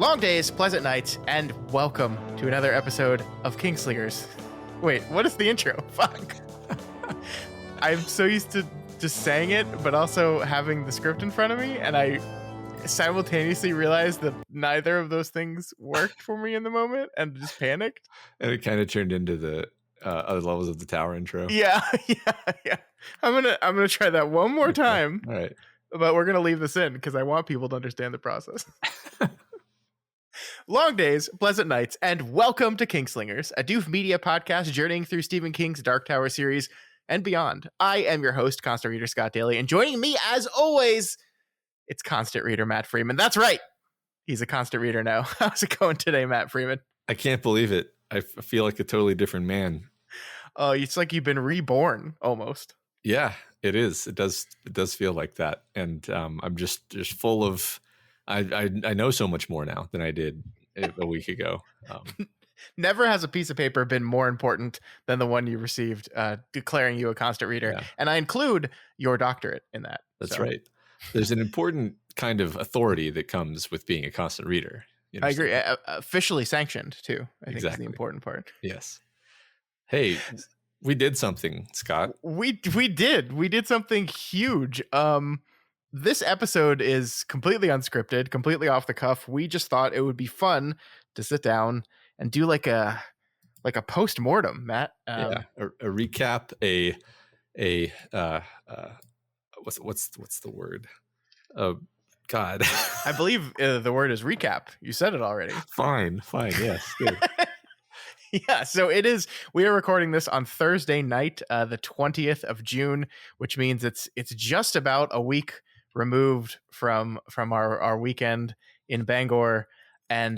Long days, pleasant nights, and welcome to another episode of Kingslingers. Wait, what is the intro? Fuck. I'm so used to just saying it, but also having the script in front of me, and I simultaneously realized that neither of those things worked for me in the moment, and just panicked. And it kind of turned into the other levels of the tower intro. Yeah. I'm gonna try that one more time. All right. But we're gonna leave this in because I want people to understand the process. Long days, pleasant nights, and welcome to Kingslingers, a Doof Media podcast journeying through Stephen King's Dark Tower series and beyond. I am your host, Constant Reader Scott Daly, and joining me, as always, it's Constant Reader Matt Freeman. That's right, he's a Constant Reader now. How's it going today, Matt Freeman? I can't believe it. I feel like a totally different man. Oh, it's like you've been reborn, almost. Yeah, it is. It does feel like that, and I'm just full of. I know so much more now than I did a week ago. Never has a piece of paper been more important than the one you received declaring you a constant reader. Yeah. And I include your doctorate in that. That's right. There's an important kind of authority that comes with being a constant reader. I agree. Officially sanctioned, too, I think is the important part. Yes. Hey, we did something, Scott. We did. We did something huge. This episode is completely unscripted, completely off the cuff. We just thought it would be fun to sit down and do like a post-mortem, Matt. A recap, what's the word? God. I believe the word is recap. You said it already. Fine. Yes, good. Yeah, so it is. We are recording this on Thursday night, the 20th of June, which means it's just about a week removed from our weekend in Bangor, and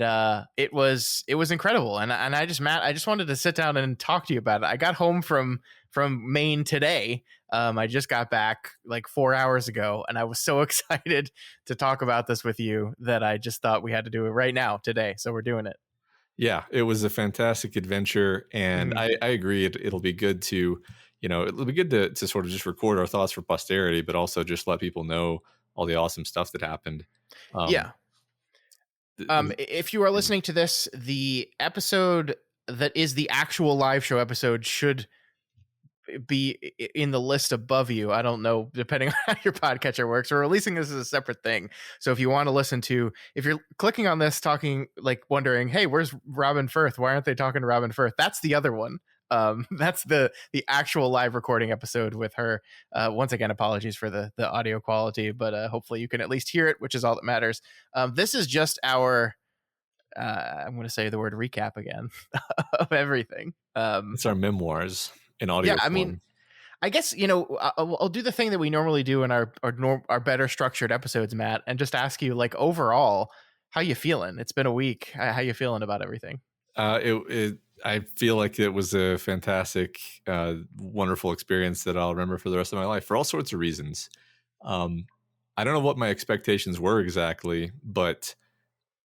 it was incredible. And I just wanted to sit down and talk to you about it. I got home from Maine today. I just got back like 4 hours ago, and I was so excited to talk about this with you that I just thought we had to do it right now today. So we're doing it. Yeah, it was a fantastic adventure, and I agree. It'll be good to, it'll be good to sort of just record our thoughts for posterity, but also just let people know all the awesome stuff that happened. If you are listening to this, the episode that is the actual live show episode should be in the list above you. I don't know, depending on how your podcatcher works. We're releasing this as a separate thing. So if you want to listen to, if you're clicking on this, talking, like wondering, hey, where's Robin Firth? Why aren't they talking to Robin Firth? That's the other one. That's the actual live recording episode with her. Once again, apologies for the audio quality, but hopefully you can at least hear it, which is all that matters. This is just our, I'm going to say the word recap again of everything. It's our memoirs. In audio form. I mean, I guess, I'll do the thing that we normally do in our better structured episodes, Matt, and just ask you, like, overall, how you feeling? It's been a week. How you feeling about everything? I feel like it was a fantastic, wonderful experience that I'll remember for the rest of my life for all sorts of reasons. I don't know what my expectations were exactly, but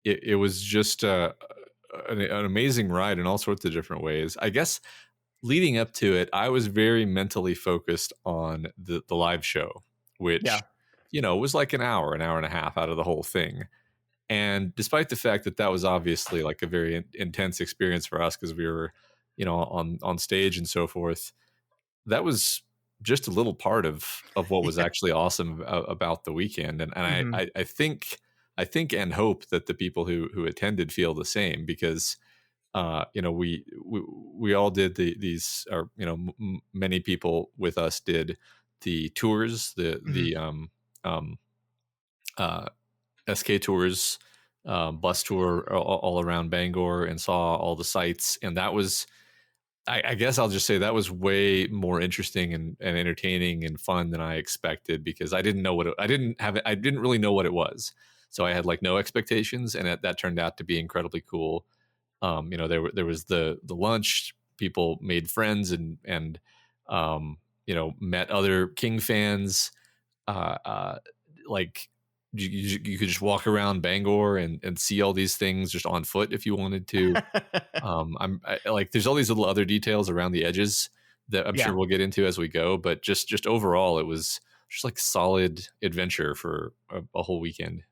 it was just an amazing ride in all sorts of different ways. I guess leading up to it, I was very mentally focused on the live show, which, was like an hour and a half out of the whole thing. And despite the fact that was obviously like a very intense experience for us because we were, on stage and so forth, that was just a little part of what was actually awesome about the weekend. And I think and hope that the people who attended feel the same because we all did these, or many people with us did the tours, the SK tours, bus tour all around Bangor, and saw all the sites, and that was, I guess I'll just say that was way more interesting and entertaining and fun than I expected because I didn't really know what it was, so I had like no expectations, and that turned out to be incredibly cool. There was the lunch. People made friends and met other King fans. Like you could just walk around Bangor and see all these things just on foot if you wanted to. There's all these little other details around the edges that I'm sure we'll get into as we go. But just overall, it was just like solid adventure for a whole weekend.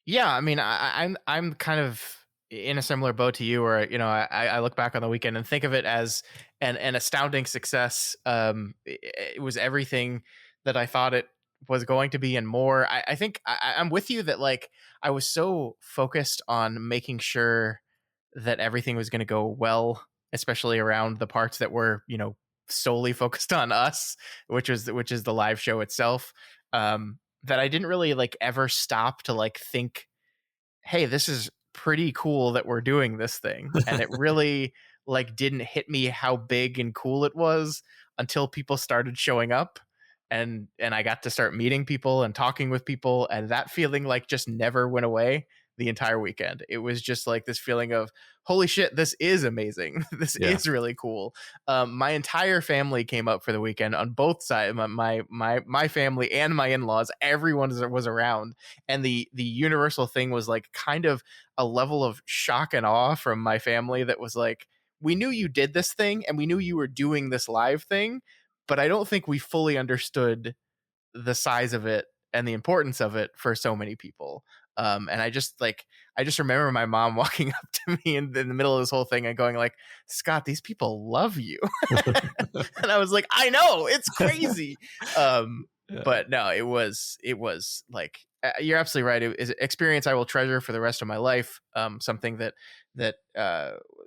Yeah, I mean, I'm kind of in a similar boat to you, where I look back on the weekend and think of it as an astounding success. It was everything that I thought it was going to be and more. I think I'm with you that like I was so focused on making sure that everything was going to go well, especially around the parts that were solely focused on us, which is the live show itself. That I didn't really like ever stop to like think, hey, this is pretty cool that we're doing this thing. And it really like didn't hit me how big and cool it was until people started showing up, and I got to start meeting people and talking with people, and that feeling like just never went away the entire weekend. It was just like this feeling of holy shit, this is amazing. This Yeah. is really cool. My entire family came up for the weekend on both sides. My family and my in-laws, everyone was around, and the universal thing was like kind of a level of shock and awe from my family that was like, we knew you did this thing and we knew you were doing this live thing, but I don't think we fully understood the size of it and the importance of it for so many people. And I just remember my mom walking up to me in the middle of this whole thing and going like, Scott, these people love you. And I was like, I know, it's crazy. Yeah. But no, it was like, you're absolutely right. It is an experience I will treasure for the rest of my life. Something that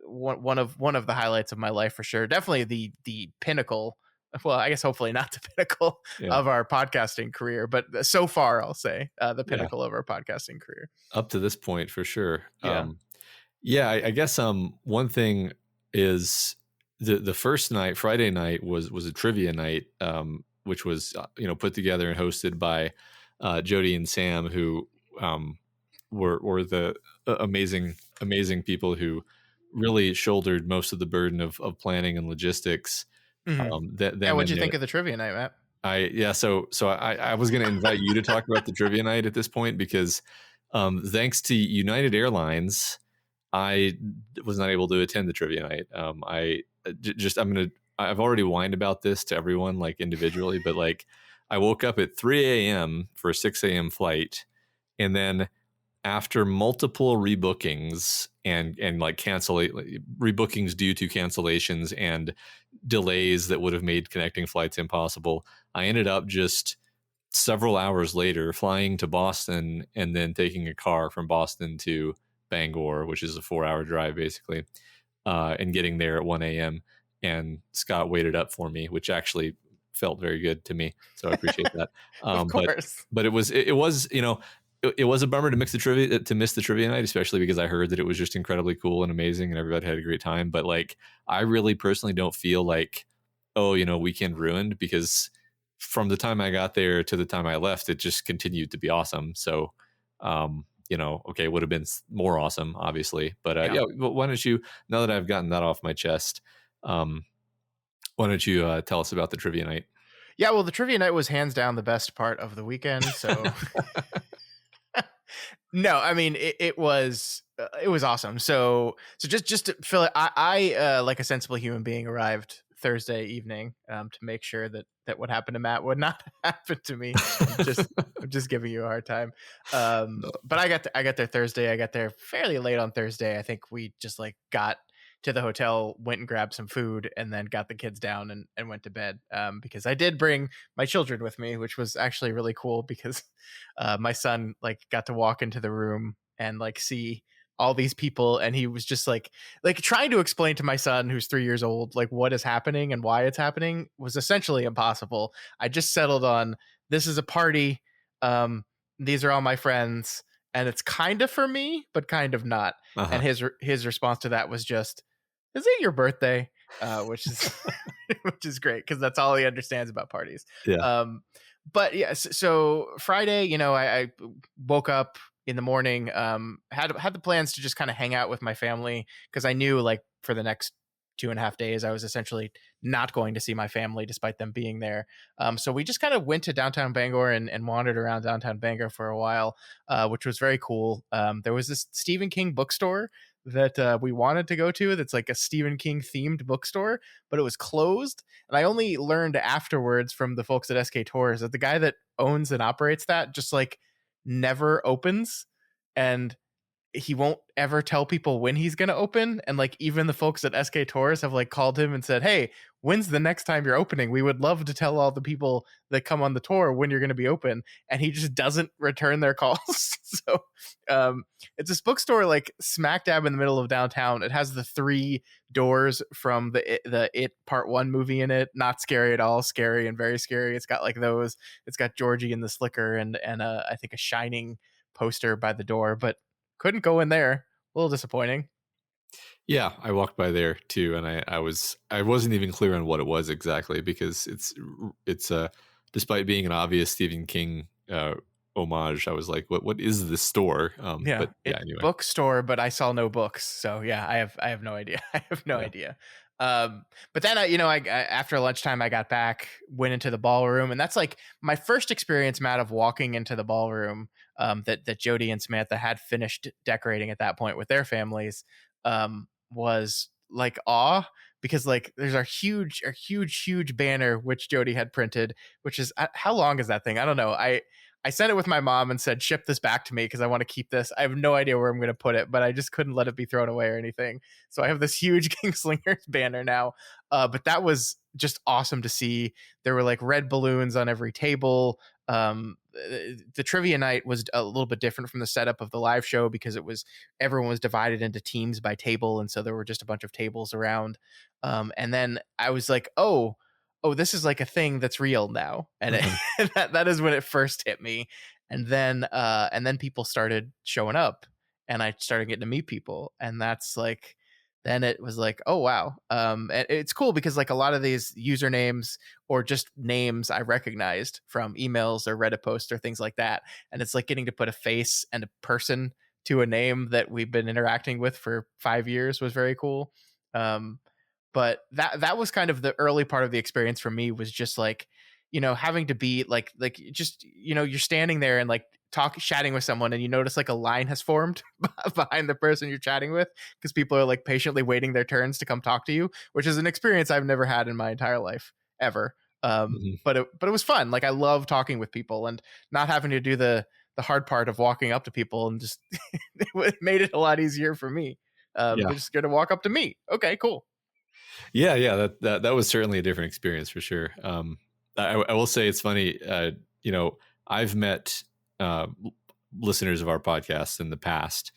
one of the highlights of my life for sure. Definitely the pinnacle. Well, I guess hopefully not the pinnacle Yeah. of our podcasting career, but so far I'll say the Yeah. pinnacle of our podcasting career. Up to this point, for sure. Yeah. Yeah, I guess one thing is the first night, Friday night, was a trivia night, which was put together and hosted by Jody and Sam, who were the amazing people who really shouldered most of the burden of planning and logistics. Hmm. Yeah. Them What'd and you think of the trivia night, Matt? I was going to invite you to talk about the trivia night at this point because thanks to United Airlines, I was not able to attend the trivia night. I've already whined about this to everyone like individually, but like I woke up at 3 a.m. for a 6 a.m. flight, and then after multiple rebookings and like rebookings due to cancellations and delays that would have made connecting flights impossible, I ended up just several hours later flying to Boston and then taking a car from Boston to Bangor, which is a 4-hour drive basically, and getting there at 1 a.m. And Scott waited up for me, which actually felt very good to me. So I appreciate that. Of course. But it was it was a bummer to miss the trivia night, especially because I heard that it was just incredibly cool and amazing and everybody had a great time. But like, I really personally don't feel like, weekend ruined, because from the time I got there to the time I left, it just continued to be awesome. So, okay, it would have been more awesome, obviously. But but why don't you, now that I've gotten that off my chest, why don't you tell us about the trivia night? Yeah, well, the trivia night was hands down the best part of the weekend. So no, I mean it was awesome. So just to fill it, I like a sensible human being arrived Thursday evening to make sure that what happened to Matt would not happen to me. I'm just giving you a hard time. But I got there Thursday. I got there fairly late on Thursday. I think we just like got to the hotel, went and grabbed some food, and then got the kids down and went to bed. Because I did bring my children with me, which was actually really cool because my son like got to walk into the room and like see all these people, and he was just like trying to explain to my son who's 3 years old like what is happening and why it's happening was essentially impossible. I just settled on, this is a party, these are all my friends, and it's kind of for me but kind of not. Uh-huh. And his response to that was just, is it your birthday? Which is which is great because that's all he understands about parties. Yeah. But yeah, so Friday, I woke up in the morning, had the plans to just kind of hang out with my family because I knew like for the next 2.5 days I was essentially not going to see my family despite them being there. So we just kind of went to downtown Bangor and wandered around downtown Bangor for a while, which was very cool. There was this Stephen King bookstore that we wanted to go to that's like a Stephen King themed bookstore, but it was closed. And I only learned afterwards from the folks at SK Tours that the guy that owns and operates that just like never opens. and he won't ever tell people when he's going to open. And like even the folks at SK Tours have like called him and said, "Hey, when's the next time you're opening? We would love to tell all the people that come on the tour when you're going to be open." And he just doesn't return their calls. So it's this bookstore like smack dab in the middle of downtown. It has the 3 doors from the It Part 1 movie in it. Not scary at all, scary and very scary. It's got like those. It's got Georgie and the Slicker and I think a Shining poster by the door, but couldn't go in there. A little disappointing. Yeah, I walked by there too, and I wasn't even clear on what it was exactly, because it's despite being an obvious Stephen King homage, I was like, what is this store? Yeah, But yeah, it's anyway, bookstore, but I saw no books. So yeah, I have no idea. I have no yeah. idea. But then I after lunchtime I got back, went into the ballroom, and that's like my first experience, Matt, of walking into the ballroom. That Jody and Samantha had finished decorating at that point with their families. Was like awe, because like there's our huge banner which Jody had printed, which is how long is that thing? I don't know. I sent it with my mom and said, "Ship this back to me because I want to keep this." I have no idea where I'm going to put it, but I just couldn't let it be thrown away or anything. So I have this huge Kingslingers banner now. But that was just awesome to see. There were like red balloons on every table. The trivia night was a little bit different from the setup of the live show because everyone was divided into teams by table, and so there were just a bunch of tables around. And then I was like, oh, this is like a thing that's real now. And Uh-huh. that is when it first hit me. And then people started showing up, and I started getting to meet people. And that's like, then it was like, oh wow. And it's cool because like a lot of these usernames or just names I recognized from emails or Reddit posts or things like that. And it's like getting to put a face and a person to a name that we've been interacting with for 5 years was very cool. Um, but that was kind of the early part of the experience for me, was just like, having to be like just, you're standing there and like chatting with someone, and you notice like a line has formed behind the person you're chatting with, because people are like patiently waiting their turns to come talk to you, which is an experience I've never had in my entire life ever. Mhm. But it was fun. Like I love talking with people and not having to do the hard part of walking up to people, and just it made it a lot easier for me. Yeah. They're just going to walk up to me. Okay, cool. Yeah. That was certainly a different experience for sure. I will say it's funny. I've met listeners of our podcast in the past,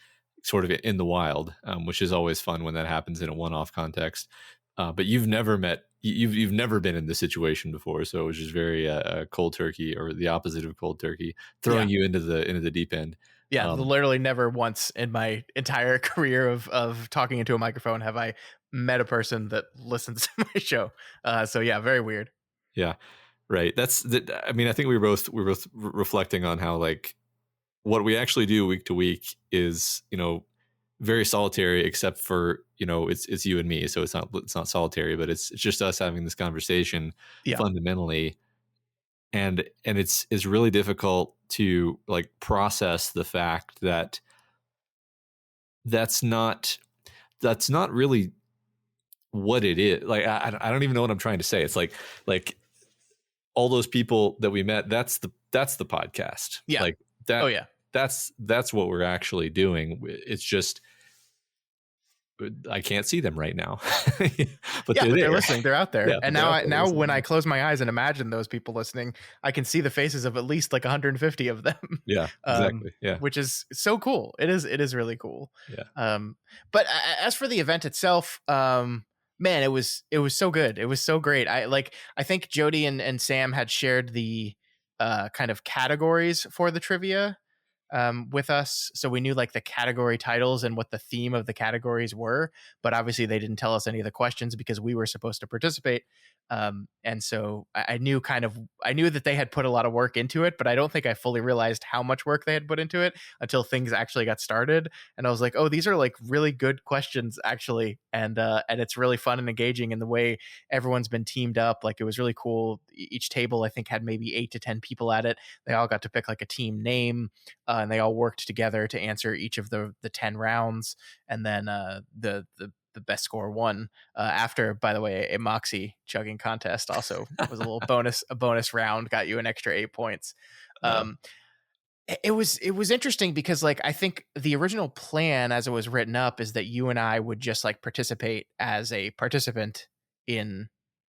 sort of in the wild, which is always fun when that happens in a one-off context. But you've never been in this situation before, so it was just very cold turkey, or the opposite of cold turkey, throwing Yeah. you into the deep end. Yeah, Um, literally never once in my entire career of talking into a microphone have I met a person that listens to my show. So yeah, very weird. yeah, right. I mean, I think we were both reflecting on how, like, what we actually do week to week is, very solitary, except for, it's you and me, so it's not solitary, but it's just us having this conversation Yeah, fundamentally. And it's really difficult to like process the fact that that's not that's not really what it is. Like, I don't even know what I'm trying to say. It's like all those people that we met, that's the podcast. yeah, Like oh that yeah, that's what we're actually doing. It's just I can't see them right now, but yeah. they're But they're there. listening. They're out there. Yeah, And but they're now, out there now when I listening. close my eyes and imagine those people listening, I can see the faces of at least like 150 of them, Yeah, exactly. Yeah, which is so cool. It is really cool. yeah. But as for the event itself, man, it was so good. It was so great. I think Jody and Sam had shared the kind of categories for the trivia with us, so we knew like the category titles and what the theme of the categories were, but obviously they didn't tell us any of the questions because we were supposed to participate. And so I knew that they had put a lot of work into it, but I don't think I fully realized how much work they had put into it until things actually got started. And I was like, oh, these are like really good questions actually. And it's really fun and engaging in the way everyone's been teamed up. Like it was really cool. Each table I think had maybe 8 to 10 people at it. They all got to pick like a team name, and they all worked together to answer each of the 10 rounds. And then the best score won. After, by the way, a Moxie chugging contest also was a bonus round, got you an extra 8 points. Uh, Um, It was interesting because like I think the original plan as it was written up is that you and I would just like participate as a participant in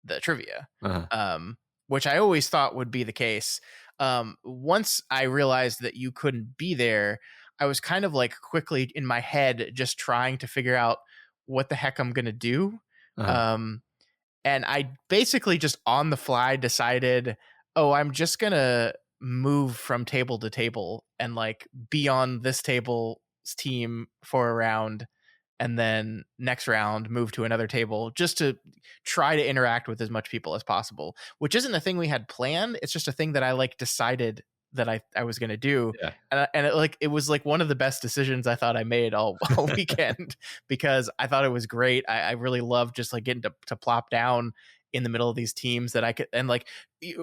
the trivia, Uh-huh. um, which I always thought would be the case. Once I realized that you couldn't be there, I was kind of like quickly in my head just trying to figure out what the heck I'm gonna do. Uh-huh. Um, and I basically just on the fly decided, oh, I'm just gonna move from table to table and like be on this table's team for a round, and then next round move to another table just to try to interact with as much people as possible. Which isn't a thing we had planned. It's just a thing that I like decided that I was gonna do, Yeah. and it was like one of the best decisions I thought I made all weekend because I thought it was great. I really loved just like getting to plop down in the middle of these teams that I could, and like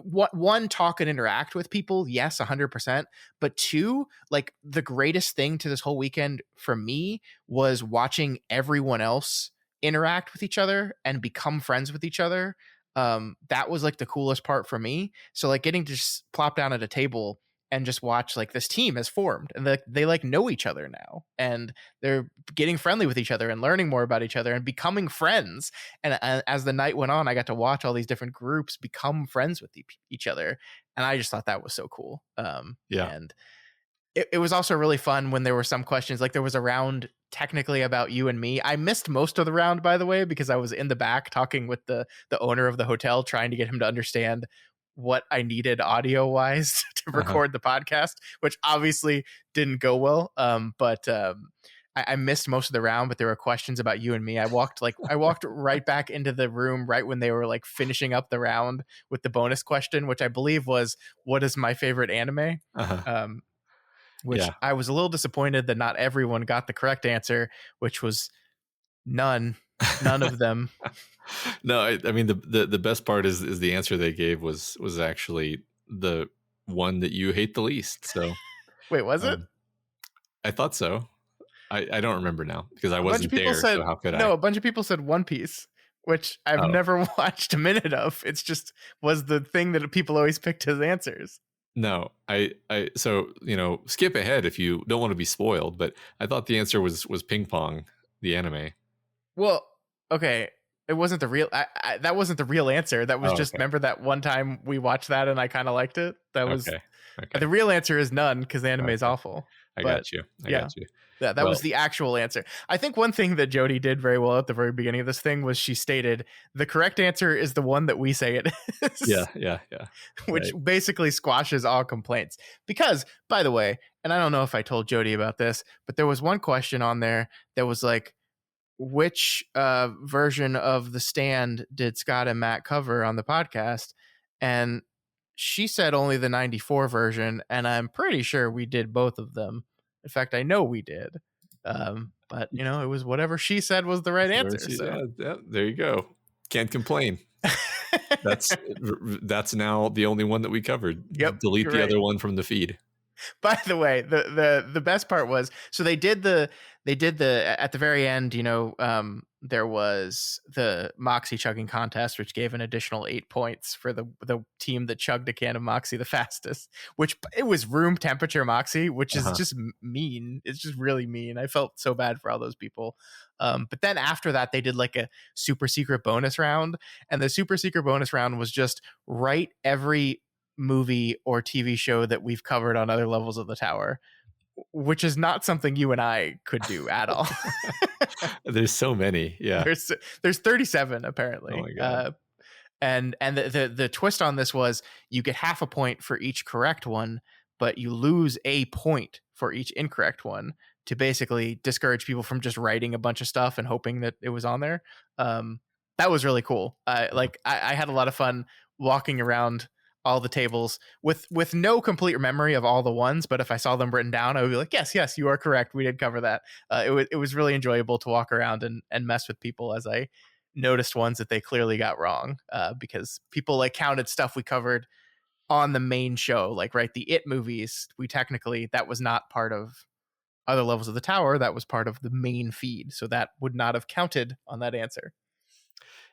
one, talk and interact with people, yes, 100%, but two, like the greatest thing to this whole weekend for me was watching everyone else interact with each other and become friends with each other. That was like the coolest part for me. So like getting to just plop down at a table and just watch like this team has formed and they like know each other now and they're getting friendly with each other and learning more about each other and becoming friends. And as the night went on, I got to watch all these different groups become friends with each other, and I just thought that was so cool. Yeah. And it was also really fun when there were some questions, like there was a round technically about you and me. I missed most of the round, by the way, because I was in the back talking with the owner of the hotel, trying to get him to understand what I needed audio wise to Uh-huh. record the podcast, which obviously didn't go well. But I missed most of the round, but there were questions about you and me. I walked right back into the room right when they were like finishing up the round with the bonus question, which I believe was, what is my favorite anime? Uh-huh. Um, which Yeah. I was a little disappointed that not everyone got the correct answer, which was none of them. No, I mean the best part is the answer they gave was actually the one that you hate the least. So Wait, was it? um, I thought so. I don't remember now because I A bunch of wasn't people there. So said how could no. I? A bunch of people said One Piece, which I've Oh never watched a minute of. It's just was the thing that people always picked as answers. no, I so skip ahead if you don't want to be spoiled. But I thought the answer was ping pong, the anime. Well, okay, it wasn't the real. That wasn't the real answer. That was Oh, just, okay, remember that one time we watched that and I kind of liked it. That was okay, okay, the real answer is none because the anime is okay. awful. I But got you. I yeah, got you. that was Well, the actual answer. I think one thing that Jody did very well at the very beginning of this thing was she stated the correct answer is the one that we say it yeah, is, yeah, yeah. which Right. basically squashes all complaints. Because, by the way, and I don't know if I told Jody about this, but there was one question on there that was like, which version of The Stand did Scott and Matt cover on the podcast? And she said only the 94 version, and I'm pretty sure we did both of them. In fact, I know we did. But it was whatever she said was the right answer. So Yeah, yeah, there you go. Can't complain. That's that's now the only one that we covered. yep, Delete you're the right. other one from the feed. By the way, the best part was, so they did the at the very end, there was the Moxie chugging contest, which gave an additional 8 points for the team that chugged a can of Moxie the fastest, which it was room temperature Moxie, which is Uh-huh. just mean. It's just really mean. I felt so bad for all those people. But then after that, they did like a super secret bonus round, and the super secret bonus round was just write every movie or TV show that we've covered on other levels of the tower, which is not something you and I could do at all. There's so many. Yeah. there's 37 Oh apparently. my god. And the twist on this was you get half a point for each correct one, but you lose a point for each incorrect one to basically discourage people from just writing a bunch of stuff and hoping that it was on there. That was really cool. I had a lot of fun walking around all the tables with no complete memory of all the ones, but if I saw them written down, I would be like, yes, you are correct. We did cover that. It was really enjoyable to walk around and mess with people as I noticed ones that they clearly got wrong, because people like counted stuff we covered on the main show, like right, the It movies. We technically, that was not part of other levels of the tower. That was part of the main feed, so that would not have counted on that answer.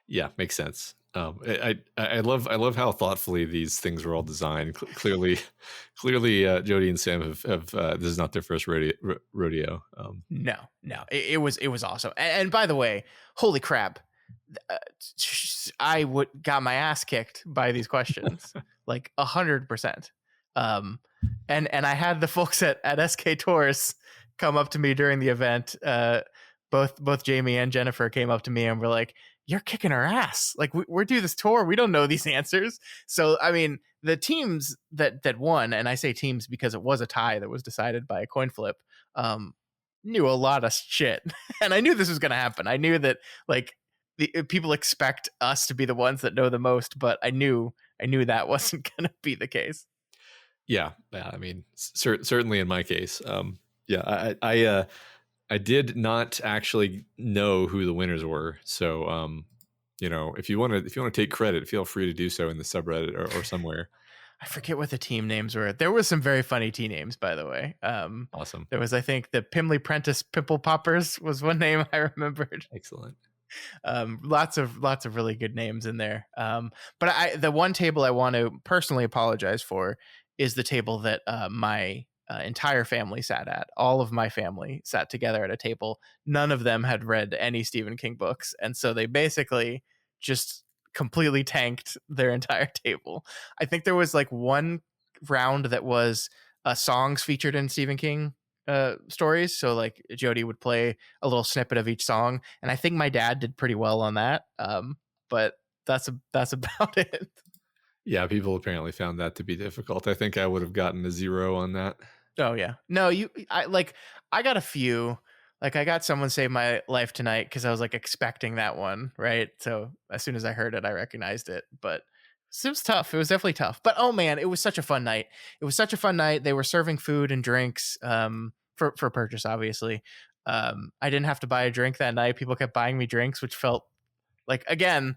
Yeah, makes sense. I love how thoughtfully these things were all designed. Clearly, Jody and Sam have this is not their first rodeo. No, it was awesome. And by the way, holy crap, uh, I would got my ass kicked by these questions, like 100%. And I had the folks at SK Tours come up to me during the event. Both Jamie and Jennifer came up to me and were like, "You're kicking our ass. Like we're doing this tour, we don't know these answers." So I mean, the teams that won, and I say teams because it was a tie that was decided by a coin flip. Knew a lot of shit, and I knew this was going to happen. I knew that like people expect us to be the ones that know the most, but I knew that wasn't going to be the case. Yeah, I mean, certainly in my case, yeah, I did not actually know who the winners were, so if you want to take credit, feel free to do so in the subreddit or somewhere. I forget what the team names were. There was some very funny team names, by the way. Awesome. There was, I think, the Pimley Prentice Pimple Poppers was one name I remembered. Excellent. Lots of really good names in there. But the one table I want to personally apologize for is the table that my entire family sat at. All of my family sat together at a table. None of them had read any Stephen King books, and so they basically just completely tanked their entire table. I think there was like one round that was songs featured in Stephen King stories. So like Jody would play a little snippet of each song, and I think my dad did pretty well on that. But that's about it. Yeah, people apparently found that to be difficult. I think I would have gotten a 0 on that. Oh yeah, no, I got a few. Like I got Someone Save My Life Tonight because I was like expecting that one, right? So as soon as I heard it, I recognized it. But it was tough. It was definitely tough. But oh man, it was such a fun night. It was such a fun night. They were serving food and drinks for purchase, obviously. I didn't have to buy a drink that night. People kept buying me drinks, which felt like, again,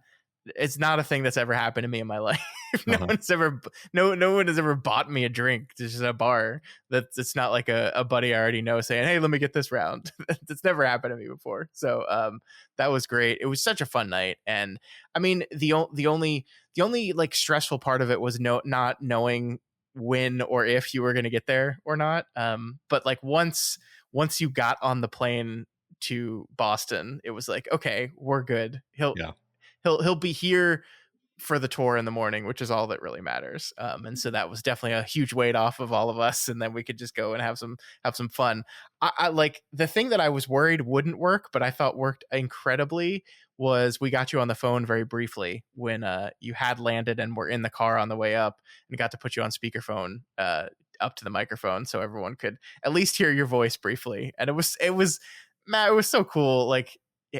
it's not a thing that's ever happened to me in my life. no one has ever bought me a drink. This is a bar it's not like a buddy I already know saying, "Hey, let me get this round." That's never happened to me before. So that was great. It was such a fun night. And I mean, the only like stressful part of it was not knowing when or if you were going to get there or not. But like once you got on the plane to Boston, it was like, okay, we're good. He'll be here for the tour in the morning, which is all that really matters. And so that was definitely a huge weight off of all of us, and then we could just go and have some fun. I like the thing that I was worried wouldn't work, but I thought worked incredibly was we got you on the phone very briefly when you had landed and were in the car on the way up, and got to put you on speakerphone up to the microphone so everyone could at least hear your voice briefly. And it was Matt, it was so cool. Like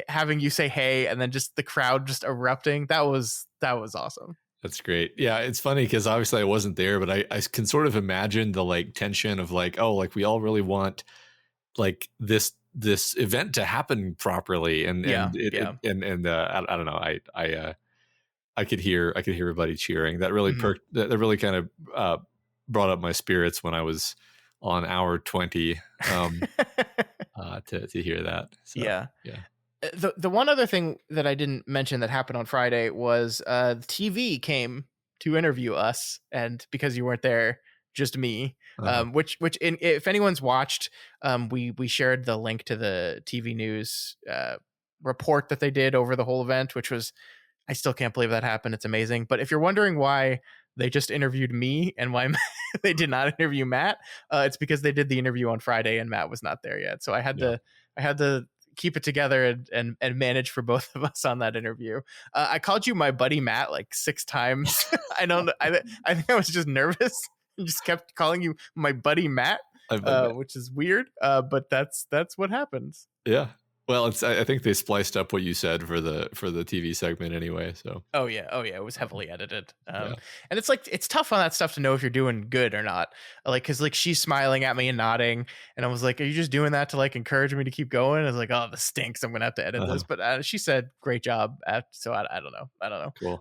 having you say hey, and then just the crowd just erupting. That was awesome. That's great. Yeah, it's funny because obviously I wasn't there, but I can sort of imagine the like tension of like, oh, like we all really want like this event to happen properly, and I don't know, I could hear everybody cheering. That really that really kind of brought up my spirits when I was on hour 20 to hear that. So, yeah. The one other thing that I didn't mention that happened on Friday was TV came to interview us, and because you weren't there, just me. Which if anyone's watched, we shared the link to the TV news report that they did over the whole event, which was, I still can't believe that happened. It's amazing. But if you're wondering why they just interviewed me and why they did not interview Matt, it's because they did the interview on Friday and Matt was not there yet. So I had to keep it together and manage for both of us on that interview. I called you my buddy Matt like 6 times. I think I was just nervous and just kept calling you my buddy Matt, which is weird. But that's what happens. Yeah. Well, I think they spliced up what you said for the TV segment anyway. So. Oh yeah, it was heavily edited. And it's like, it's tough on that stuff to know if you're doing good or not. Like, cause like she's smiling at me and nodding, and I was like, "Are you just doing that to like encourage me to keep going?" I was like, "Oh, this stinks. I'm gonna have to edit this." But she said, "Great job." So I don't know. Cool.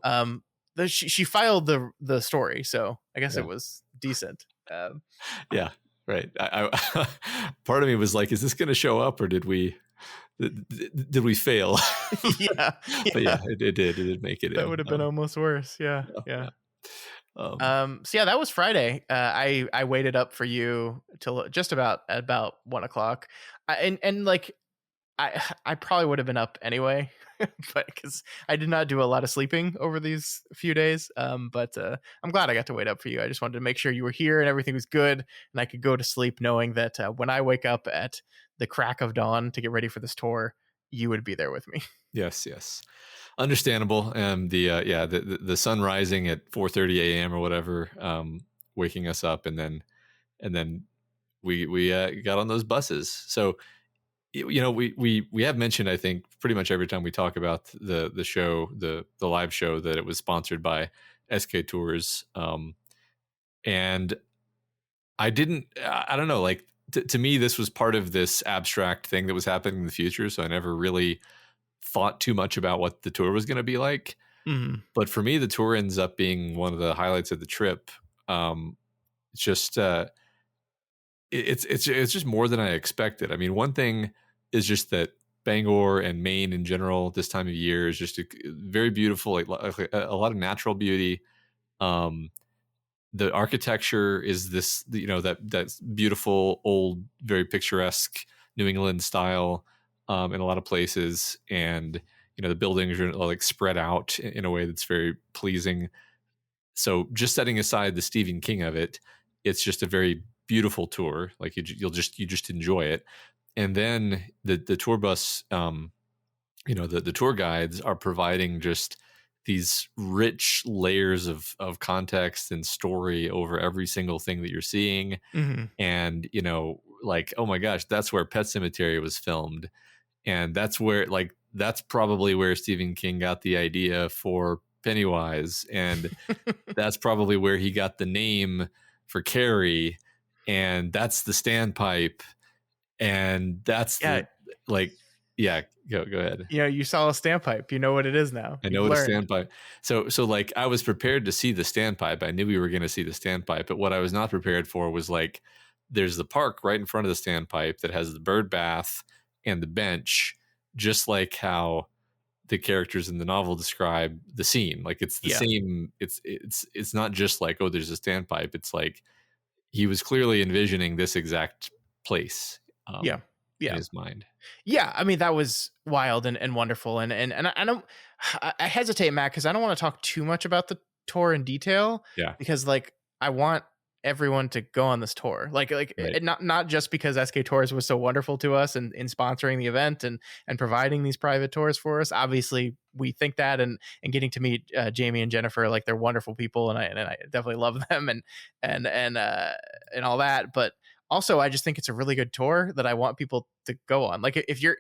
She filed the story, so I guess it was decent. Yeah. Right. I part of me was like, "Is this going to show up, or did we did we fail? Yeah, But yeah, yeah. it did make it That in. would have been almost worse. Yeah, Yeah, yeah. yeah. Um, So yeah, that was Friday. I waited up for you till just about 1 o'clock, and like I probably would have been up anyway, but because I did not do a lot of sleeping over these few days. But I'm glad I got to wait up for you. I just wanted to make sure you were here and everything was good, and I could go to sleep knowing that when I wake up at the crack of dawn to get ready for this tour, you would be there with me. yes, yes. Understandable. The sun rising at 4:30 a.m. or whatever, waking us up, and then we got on those buses. So we have mentioned, I think, pretty much every time we talk about the show, the live show, that it was sponsored by SK Tours. And I don't know, like to me, this was part of this abstract thing that was happening in the future. So I never really thought too much about what the tour was going to be like. Mhm. But for me, the tour ends up being one of the highlights of the trip. It's just it's just more than I expected. I mean, one thing is just that Bangor and Maine in general this time of year is just very beautiful, like a lot of natural beauty. Um, the architecture is this, that's beautiful, old, very picturesque New England style in a lot of places, and the buildings are like spread out in a way that's very pleasing. So just setting aside the Stephen King of it, it's just a very beautiful tour. Like you just enjoy it. And then the tour bus, the tour guides are providing just these rich layers of context and story over every single thing that you're seeing. Mhm. And like, oh my gosh, that's where Pet Cemetery was filmed, and that's probably where Stephen King got the idea for Pennywise, and that's probably where he got the name for Carrie, and that's the standpipe, and that's Yeah, the like yeah, go ahead. you saw a standpipe. You know what it is now. I know You've what a learned. standpipe. So like I was prepared to see the standpipe. I knew we were going to see the standpipe, but what I was not prepared for was like there's the park right in front of the standpipe that has the bird bath and the bench, just like how the characters in the novel describe the scene. Like it's the Yeah, same. It's not just like, oh, there's a standpipe. It's like he was clearly envisioning this exact place yeah, in yeah. his mind. Yeah, I mean that was wild and wonderful, and I don't. I hesitate, Matt, because I don't want to talk too much about the tour in detail, Yeah. because like I want everyone to go on this tour, Right. not just because SK Tours was so wonderful to us and in sponsoring the event and providing these private tours for us. Obviously, we think that, and getting to meet Jamie and Jennifer, like they're wonderful people, and I definitely love them, and all that, but also I just think it's a really good tour that I want people to go on. Like if you're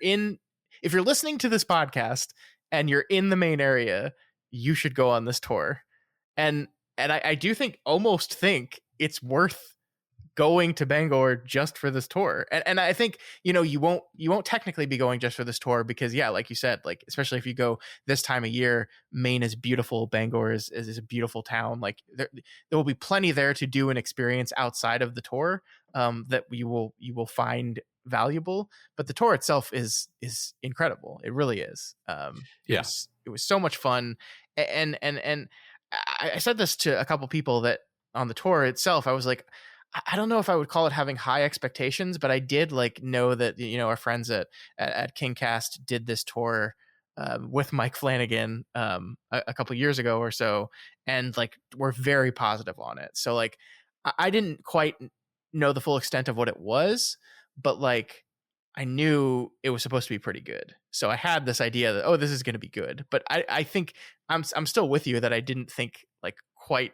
listening to this podcast and you're in the main area, you should go on this tour. And I do almost think it's worth going to Bangor just for this tour. And I think, you won't technically be going just for this tour because, yeah, like you said, like especially if you go this time of year, Maine is beautiful. Bangor is a beautiful town. Like there will be plenty there to do an experience outside of the tour that you will find valuable. But the tour itself is incredible. It really is. It Yeah. was so much fun. And I said this to a couple people that on the tour itself, I was like, I don't know if I would call it having high expectations, but I did like know that our friends at KingCast did this tour with Mike Flanagan a couple years ago or so, and like we're very positive on it. So like I didn't quite know the full extent of what it was, but like I knew it was supposed to be pretty good. So I had this idea that, oh, this is going to be good. But I think I'm still with you that I didn't think like quite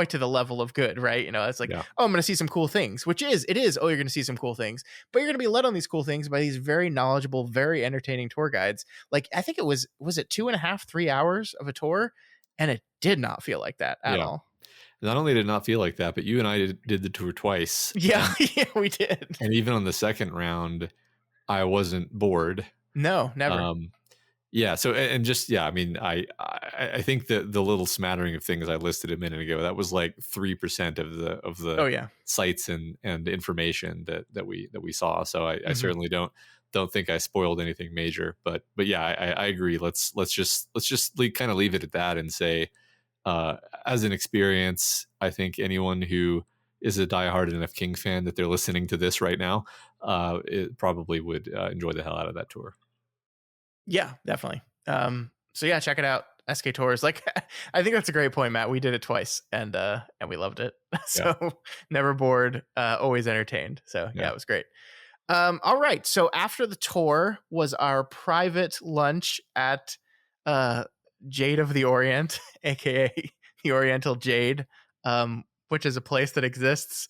to the level of good, right? It's like, Yeah. oh, I'm going to see some cool things, which it is, oh, you're going to see some cool things, but you're going to be led on these cool things by these very knowledgeable, very entertaining tour guides. Like I think was it 2.5, 3 hours of a tour? And it did not feel like that at Yeah. all. Not only did it not feel like that, but you and I did the tour twice. Yeah, yeah, we did. And even on the second round, I wasn't bored. No, never. Yeah. So, and just, yeah, I mean, I think that the little smattering of things I listed a minute ago, that was like 3% of the Oh yeah. sites and information that we saw. So I Mhm. certainly don't don't think I spoiled anything major, but yeah, I agree. Let's just kind of leave it at that and say, as an experience, I think anyone who is a diehard enough King fan that they're listening to this right now, it probably would enjoy the hell out of that tour. Yeah, definitely. So yeah, check it out. SK Tours. Like, I think that's a great point, Matt. We did it twice and we loved it. So never bored, always entertained. So yeah, it was great. All right. So after the tour was our private lunch at Jade of the Orient, aka the Oriental Jade, which is a place that exists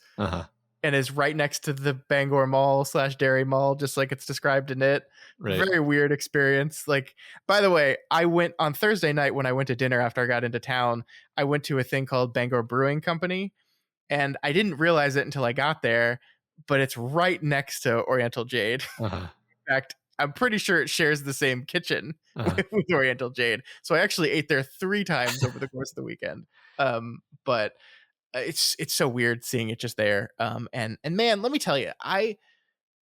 and is right next to the Bangor Mall / Dairy Mall, just like it's described in it. Right. Very weird experience. Like, by the way, I went on Thursday night when I went to dinner after I got into town. I went to a thing called Bangor Brewing Company, and I didn't realize it until I got there, but it's right next to Oriental Jade. In fact, I'm pretty sure it shares the same kitchen with Oriental Jade. So I actually ate there 3 times over the course of the weekend. But it's so weird seeing it just there. And man, let me tell you,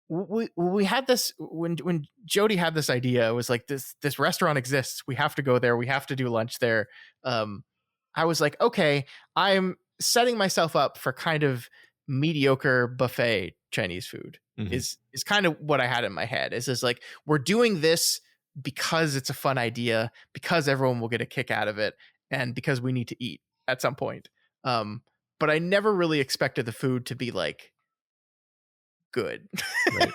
we had this when Jody had this idea. It was like, this restaurant exists. We have to go there. We have to do lunch there. I was like, okay, I'm setting myself up for kind of mediocre buffet Chinese food. Is kind of what I had in my head. Is just like, we're doing this because it's a fun idea, because everyone will get a kick out of it, and because we need to eat at some point. But I never really expected the food to be like good. Right.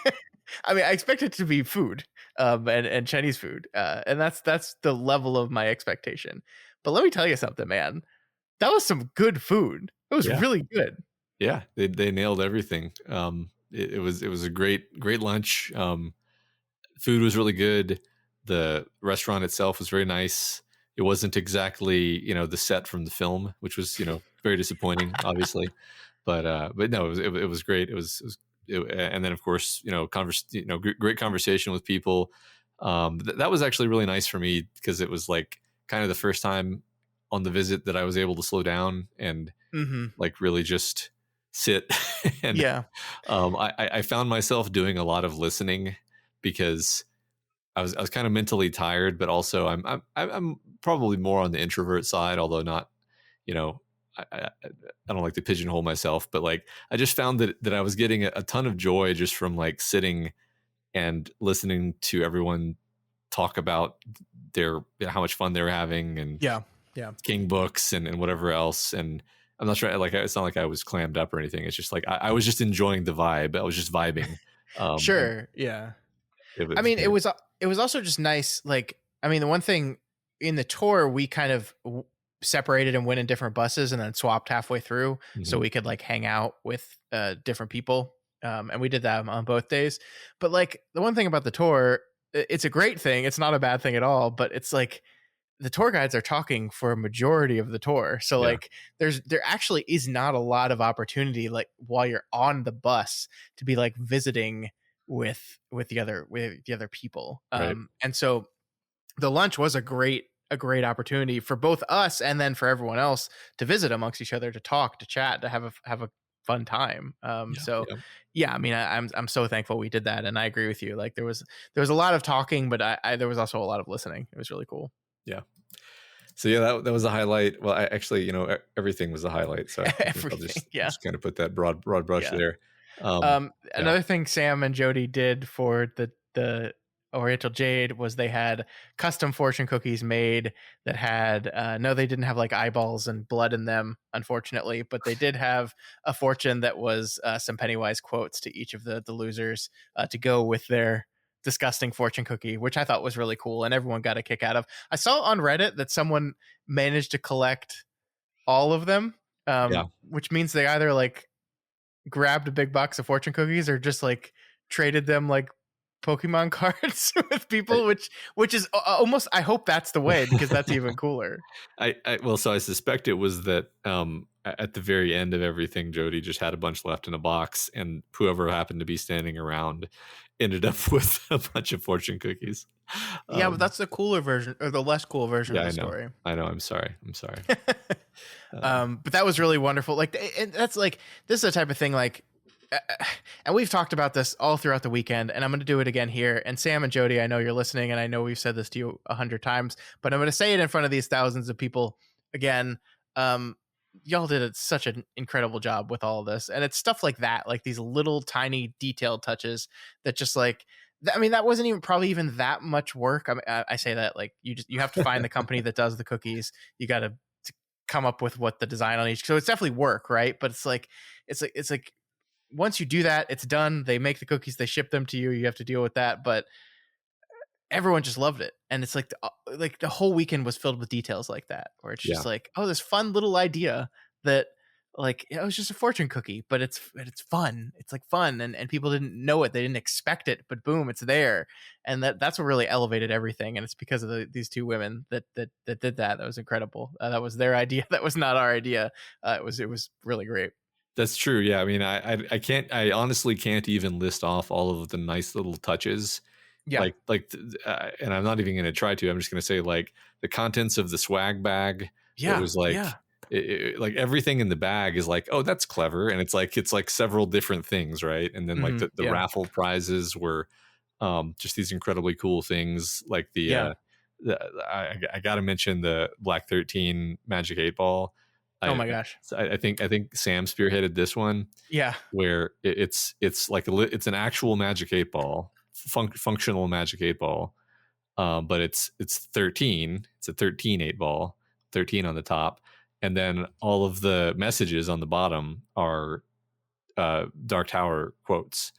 I mean, I expect it to be food, and Chinese food, and that's the level of my expectation. But let me tell you something, man. That was some good food. It was really good. Yeah, they nailed everything. It was a great lunch. Food was really good. The restaurant itself was very nice. It wasn't exactly, the set from the film, which was, very disappointing, obviously. But no, it was great. And then of course, great conversation with people. That was actually really nice for me because it was like kind of the first time on the visit that I was able to slow down and like really just sit. And I found myself doing a lot of listening because I was kind of mentally tired, but also I'm probably more on the introvert side, although not, I don't like to pigeonhole myself, but like I just found that I was getting a ton of joy just from like sitting and listening to everyone talk about how much fun they were having and King books and whatever else. And I'm not sure, like it's not like I was clammed up or anything. It's just like I was just enjoying the vibe. I was just vibing. Sure, yeah. It was also just nice. Like, I mean, the one thing in the tour, we kind of separated and went in different buses and then swapped halfway through so we could like hang out with different people. And we did that on both days. But like the one thing about the tour, it's a great thing. It's not a bad thing at all, but it's like the tour guides are talking for a majority of the tour. So like there actually is not a lot of opportunity, like while you're on the bus, to be like visiting with the other people. Right. And so the lunch was a great opportunity for both us and then for everyone else to visit amongst each other, to talk, to chat, to have a fun time. I mean, I'm so thankful we did that. And I agree with you. Like there was a lot of talking, but there was also a lot of listening. It was really cool. Yeah. So yeah, that was a highlight. Well, I actually, everything was a highlight. So I'll just kind of put that broad brush there. Another thing Sam and Jody did for the Oriental Jade was they had custom fortune cookies made that had no, they didn't have like eyeballs and blood in them, unfortunately, but they did have a fortune that was some Pennywise quotes to each of the losers to go with their disgusting fortune cookie, which I thought was really cool and everyone got a kick out of. I saw on Reddit that someone managed to collect all of them, which means they either like grabbed a big box of fortune cookies or just like traded them like Pokemon cards with people, which is almost, I hope that's the way, because that's even cooler. So I suspect it was that at the very end of everything, Jody just had a bunch left in a box, and whoever happened to be standing around ended up with a bunch of fortune cookies. But that's the cooler version, or the less cool version of the story. I know. I'm sorry. But that was really wonderful. Like, and that's like, this is the type of thing, like, and we've talked about this all throughout the weekend, and I'm going to do it again here. And Sam and Jody, I know you're listening, and I know we've said this to you 100 times, but I'm going to say it in front of these thousands of people again. Um, y'all did such an incredible job with all of this, and it's stuff like that, like these little tiny detailed touches that just like. I mean, that wasn't even probably even that much work. I mean, I say that like you have to find the company that does the cookies. You got to come up with what the design on each. So it's definitely work, right? But it's like once you do that, it's done. They make the cookies, they ship them to you. You have to deal with that, but everyone just loved it, and it's like the whole weekend was filled with details like that, where it's Yeah. just like, oh, this fun little idea that like it was just a fortune cookie, but it's fun. It's like fun, and people didn't know it, they didn't expect it, but boom, it's there, and that's what really elevated everything. And it's because of these two women that did that. That was incredible. That was their idea. That was not our idea. It was really great. That's true. Yeah. I mean, I can't, I honestly can't even list off all of the nice little touches. Yeah. And I'm not even going to try to. I'm just going to say, like, the contents of the swag bag. It Yeah. was like, Yeah. like everything in the bag is like, oh, that's clever. And it's like several different things. Right. And then like the Yeah. raffle prizes were just these incredibly cool things. Like Yeah. I got to mention the Black 13 Magic 8 Ball. Oh my gosh. I think Sam spearheaded this one, Yeah. where it's like it's an actual Magic 8 Ball, functional Magic 8 Ball, but it's 13. It's a 13 8 Ball, 13 on the top, and then all of the messages on the bottom are Dark Tower quotes,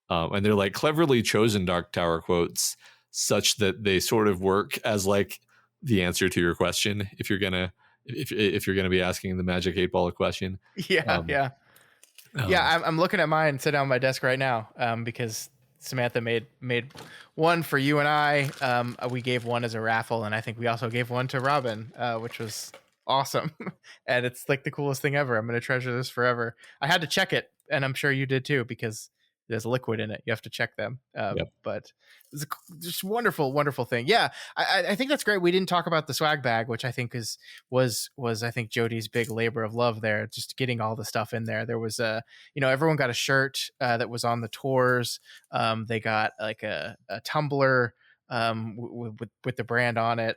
and they're like cleverly chosen Dark Tower quotes, such that they sort of work as like the answer to your question if you're gonna be asking the Magic 8 Ball a question. Yeah. Um, Yeah. um, Yeah, I'm looking at mine sitting on my desk right now, because Samantha made one for you and I. We gave one as a raffle, and I think we also gave one to Robin, which was awesome. And it's like the coolest thing ever. I'm gonna treasure this forever. I had to check it, and I'm sure you did too, because there's liquid in it. You have to check them. Yep. But it's just wonderful, wonderful thing. Yeah, I think that's great. We didn't talk about the swag bag, which I think was I think Jody's big labor of love there, just getting all the stuff in there. There was everyone got a shirt that was on the tours. They got like a tumbler with the brand on it.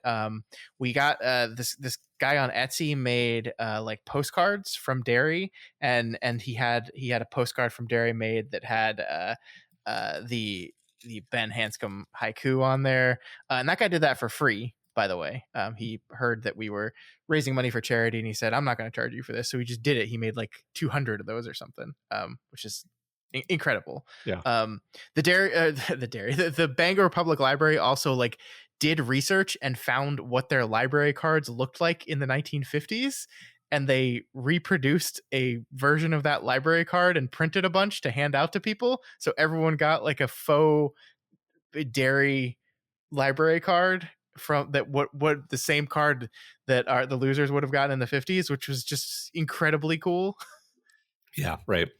We got this guy on Etsy made like postcards from dairy, and he had a postcard from dairy made that had the Ben Hanscom haiku on there, and that guy did that for free, by the way. He heard that we were raising money for charity, and he said, I'm not going to charge you for this, so he just did it. He made like 200 of those or something, which is incredible. Yeah. The Bangor Public Library also like did research and found what their library cards looked like in the 1950s, and they reproduced a version of that library card and printed a bunch to hand out to people, so everyone got like a faux dairy library card from that, what the same card that the losers would have gotten in the 50s, which was just incredibly cool. Yeah. Right.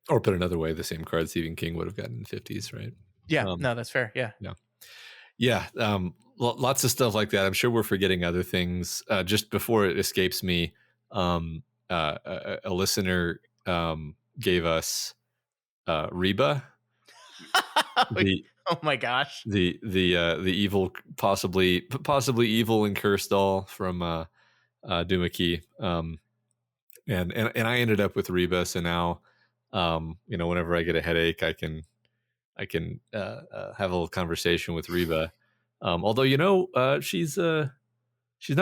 Or put another way, the same card Stephen King would have gotten in the 50s, right? Yeah, no, that's fair. Yeah. Yeah. Lots of stuff like that. I'm sure we're forgetting other things. Just before it escapes me, a listener gave us Reba, Oh my gosh. the evil, possibly evil and cursed doll from Doomickey. And I ended up with Reba, so now whenever I get a headache, I can have a little conversation with Reba. Although she's not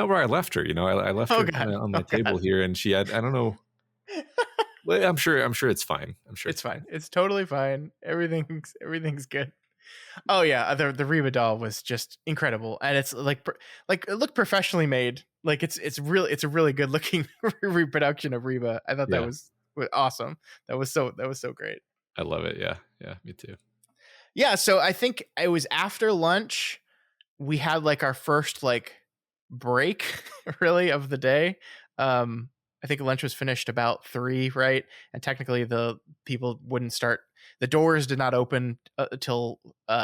where I left her. I left her on my table here, and she had, I don't know. Well, I'm sure it's fine. I'm sure it's fine. It's totally fine. Everything's good. Oh yeah, the Reba doll was just incredible, and it's like it looked professionally made. Like it's a really good looking reproduction of Reba. I thought that was awesome. That was so great. I love it. Yeah, me too. Yeah, so I think it was after lunch we had like our first like break really of the day. I think lunch was finished about 3, right? And technically the people wouldn't start. The doors did not open until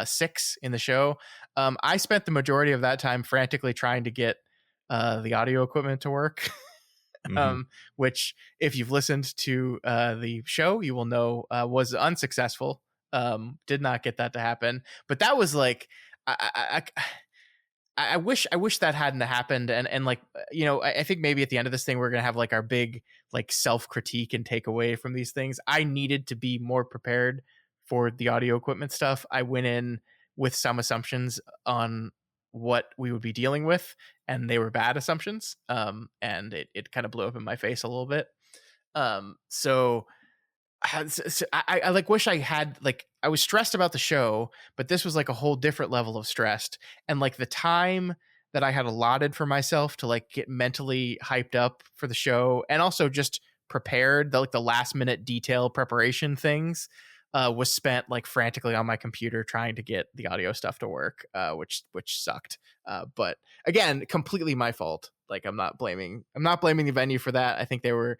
6 in the show. I spent the majority of that time frantically trying to get the audio equipment to work. Mhm. which if you've listened to the show, you will know was unsuccessful. Did not get that to happen, but that was like, I wish that hadn't happened. And like, I think maybe at the end of this thing, we're going to have like our big like self critique and takeaway from these things. I needed to be more prepared for the audio equipment stuff. I went in with some assumptions on what we would be dealing with, and they were bad assumptions. And it kind of blew up in my face a little bit. So I like wish I had like, I was stressed about the show, but this was like a whole different level of stressed. And like the time that I had allotted for myself to like get mentally hyped up for the show, and also just prepared, the like the last minute detail preparation things, was spent like frantically on my computer trying to get the audio stuff to work, which sucked. But again, completely my fault. Like I'm not blaming the venue for that. I think they were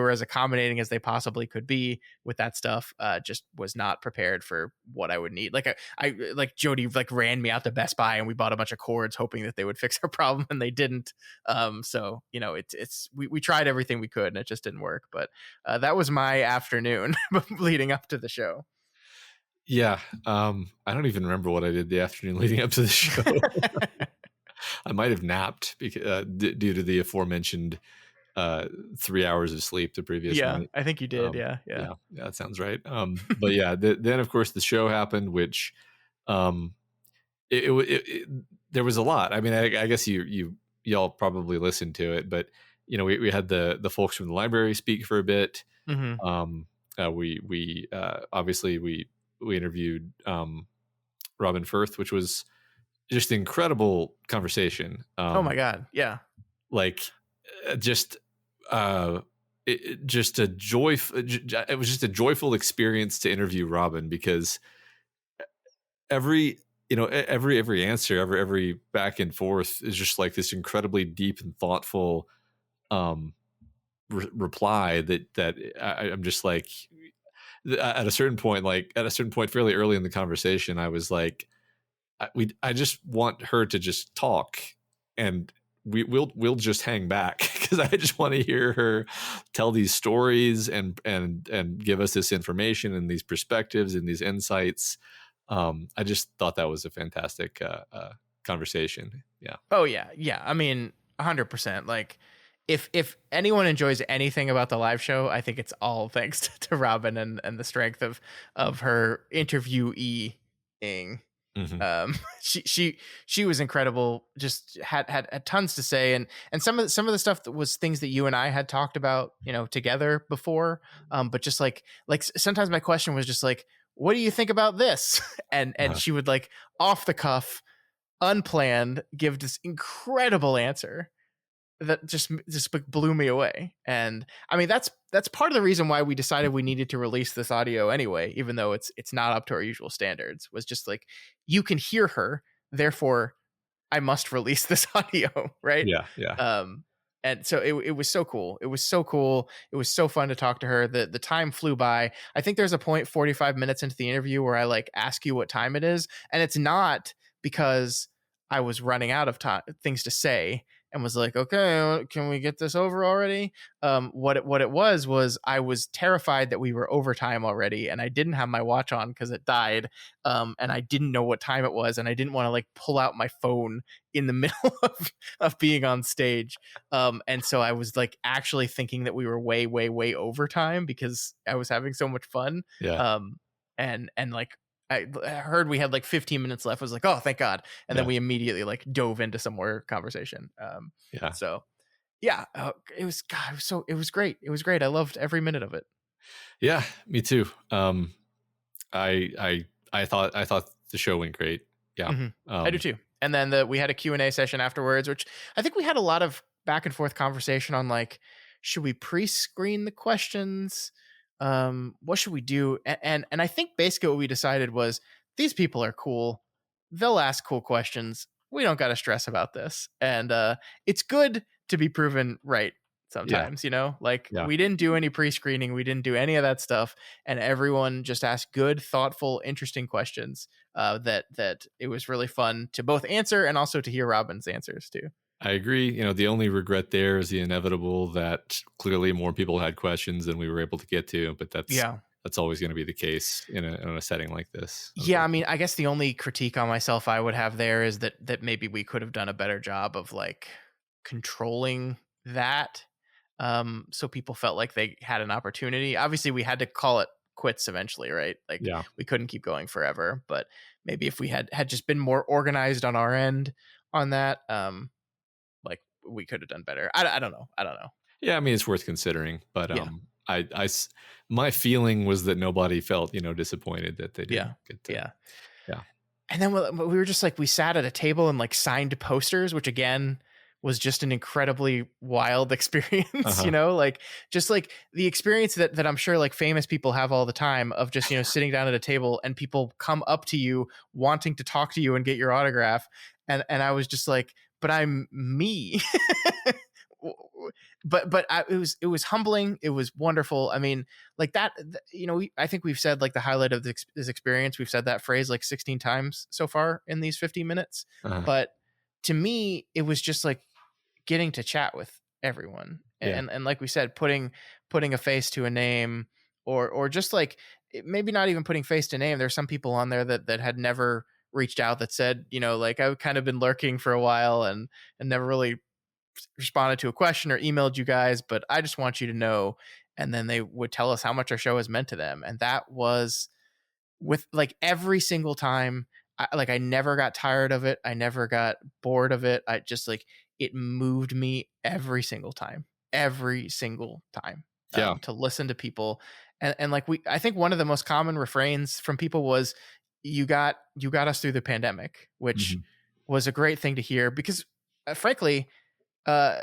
as accommodating as they possibly could be with that stuff. Just was not prepared for what I would need. Like I like Jody like ran me out to Best Buy and we bought a bunch of cords hoping that they would fix our problem, and they didn't. So we tried everything we could and it just didn't work. But that was my afternoon leading up to the show. Yeah. I don't even remember what I did the afternoon leading up to the show. I might have napped because, due to the aforementioned 3 hours of sleep the previous night. I think you did. Yeah. That sounds right. But yeah, then of course the show happened, which there was a lot. I mean, I guess y'all probably listened to it, but we had the folks from the library speak for a bit. Mm-hmm. We obviously we interviewed Robin Firth, which was just an incredible conversation. Oh my God. Yeah. Like just just a joy. It was just a joyful experience to interview Robin, because every answer, every back and forth is just like this incredibly deep and thoughtful reply that I'm just like, at a certain point fairly early in the conversation, I was like, I just want her to just talk, and we'll just hang back, because I just want to hear her tell these stories and give us this information and these perspectives and these insights. I just thought that was a fantastic conversation. Yeah. Oh yeah. Yeah. I mean, 100%. Like if anyone enjoys anything about the live show, I think it's all thanks to Robin and the strength of her interviewee-ing. Mm-hmm. She was incredible. Just had tons to say, and some of the stuff that was things that you and I had talked about, together before. But just like sometimes my question was just like, what do you think about this? And she would like off the cuff, unplanned, give this incredible answer that just blew me away. And I mean, that's part of the reason why we decided we needed to release this audio anyway, even though it's not up to our usual standards, was just like, you can hear her, therefore I must release this audio, right? Yeah. And so it was so cool. It was so cool. It was so fun to talk to her. The time flew by. I think there's a point 45 minutes into the interview where I like ask you what time it is, and it's not because I was running out of time, things to say, and was like, okay, can we get this over already? What it was I was terrified that we were overtime already, and I didn't have my watch on because it died, and I didn't know what time it was, and I didn't want to like pull out my phone in the middle of being on stage, and so I was like actually thinking that we were way overtime because I was having so much fun. Yeah. And like I heard we had like 15 minutes left. I was like, oh, thank God. And then we immediately like dove into some more conversation. So yeah, it was great. It was great. I loved every minute of it. Yeah, me too. I thought the show went great. Yeah. Mm-hmm. I do too. And then we had a Q&A session afterwards, which I think we had a lot of back and forth conversation on like, should we pre-screen the questions? What should we do? And I think basically what we decided was, these people are cool. They'll ask cool questions. We don't got to stress about this. And it's good to be proven right sometimes, we didn't do any pre-screening. We didn't do any of that stuff. And everyone just asked good, thoughtful, interesting questions that it was really fun to both answer and also to hear Robin's answers too. I agree. The only regret there is the inevitable that clearly more people had questions than we were able to get to, but Yeah. that's always going to be the case in a setting like this, Yeah, I mean, unfortunately. I guess the only critique on myself I would have there is that maybe we could have done a better job of like controlling that, so people felt like they had an opportunity. Obviously, we had to call it quits eventually, right? Like Yeah. we couldn't keep going forever, but maybe if we had just been more organized on our end on that, like we could have done better. I don't know. I don't know. Yeah, I mean, it's worth considering, but Yeah. my feeling was that nobody felt, disappointed that they Yeah. didn't get to. Yeah. Yeah. And then we were just like, we sat at a table and like signed posters, which again was just an incredibly wild experience, Uh-huh. like just like the experience that I'm sure like famous people have all the time of just, sitting down at a table and people come up to you wanting to talk to you and get your autograph. And I was just like, but I'm me. It was humbling. It was wonderful. I mean, like that, I think we've said like the highlight of this experience. We've said that phrase like 16 times so far in these 50 minutes. Uh-huh. But to me, it was just like getting to chat with everyone. Yeah. And like we said, putting a face to a name, or just like maybe not even putting face to name. There's some people on there that had never reached out that said, like I've kind of been lurking for a while and never really responded to a question or emailed you guys, but I just want you to know. And then they would tell us how much our show has meant to them. And that was with like every single time. I never got tired of it. I never got bored of it. I just like, it moved me every single time, Yeah. to listen to people. And like I think one of the most common refrains from people was, you got us through the pandemic, which Mhm. was a great thing to hear because frankly, uh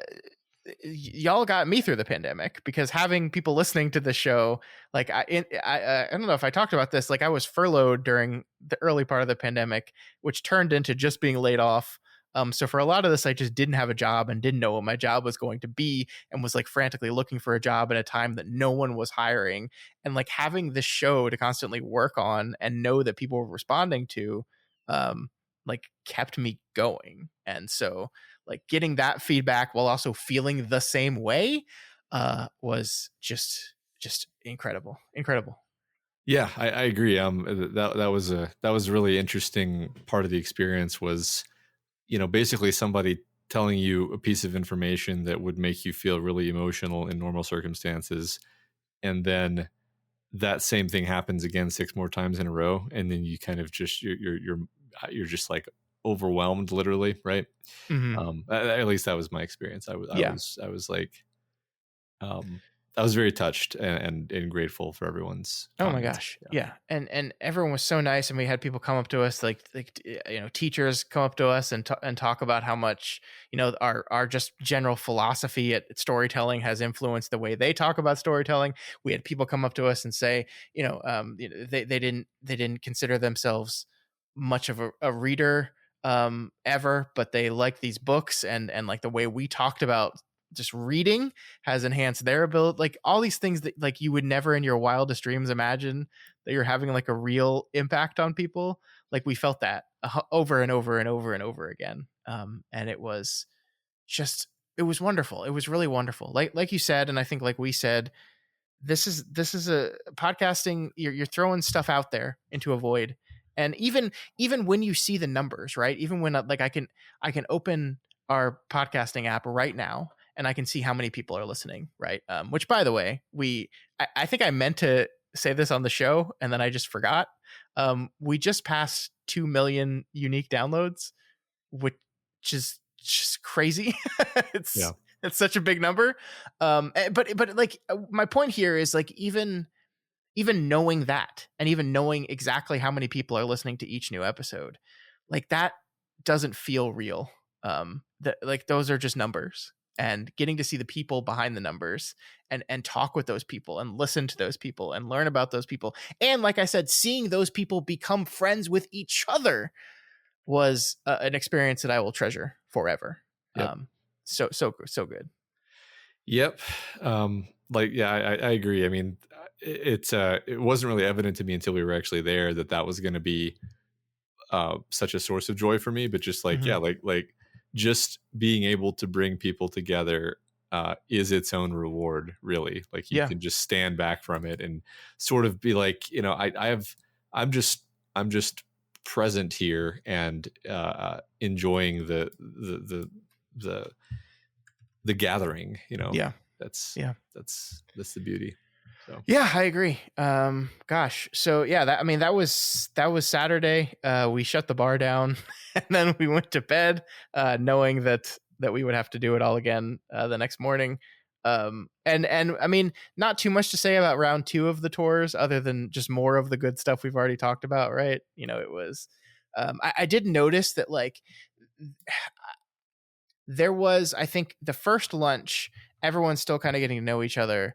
y'all got me through the pandemic, because having people listening to the show, like I don't know if I talked about this, like I was furloughed during the early part of the pandemic, which turned into just being laid off. So for a lot of this, I just didn't have a job and didn't know what my job was going to be, and was like frantically looking for a job at a time that no one was hiring. And like having this show to constantly work on and know that people were responding to, like kept me going. And so like getting that feedback while also feeling the same way, was just incredible. Yeah, I agree. That was a really interesting part of the experience was, basically somebody telling you a piece of information that would make you feel really emotional in normal circumstances, and then that same thing happens again 6 more times in a row, and then you kind of just you're just like overwhelmed, literally, right? Hmm. At least that was my experience. Yeah. I was like, um, I was very touched and grateful for everyone's Oh my comments. gosh. Yeah. Yeah. And everyone was so nice, and we had people come up to us like teachers come up to us and talk about how much, our just general philosophy at storytelling has influenced the way they talk about storytelling. We had people come up to us and say, they didn't consider themselves much of a reader ever, but they like these books, and like the way we talked about just reading has enhanced their ability, like all these things that like you would never in your wildest dreams imagine that you're having like a real impact on people. Like we felt that over and over and over and over again. And it was just, it was wonderful. It was really wonderful, like you said, and I think like we said, this is a podcasting, you're throwing stuff out there into a void. And even when you see the numbers, right, even when like I can open our podcasting app right now and I can see how many people are listening, right? Which by the way, I think I meant to say this on the show and then I just forgot. We just passed 2 million unique downloads, which is just crazy. Yeah. it's it's such a big number. But like my point here is like even knowing that, and even knowing exactly how many people are listening to each new episode, like that doesn't feel real. That like those are just numbers, and getting to see the people behind the numbers and talk with those people and listen to those people and learn about those people, and like I said, seeing those people become friends with each other was an experience that I will treasure forever. Yep. So good. Yep. Like, yeah, I agree. I mean, it wasn't really evident to me until we were actually there that that was going to be such a source of joy for me. But just like, Mm-hmm. yeah, like just being able to bring people together is its own reward, really. Like you Yeah. can just stand back from it and sort of be like, I'm just present here and enjoying the the gathering. Yeah. That's Yeah. that's the beauty. So Yeah, I agree. Gosh. So yeah, that was Saturday. We shut the bar down and then we went to bed, knowing that we would have to do it all again the next morning. And I mean, not too much to say about round 2 of the tours other than just more of the good stuff we've already talked about, right? It was I did notice that like there was, I think, the first lunch, everyone's still kind of getting to know each other.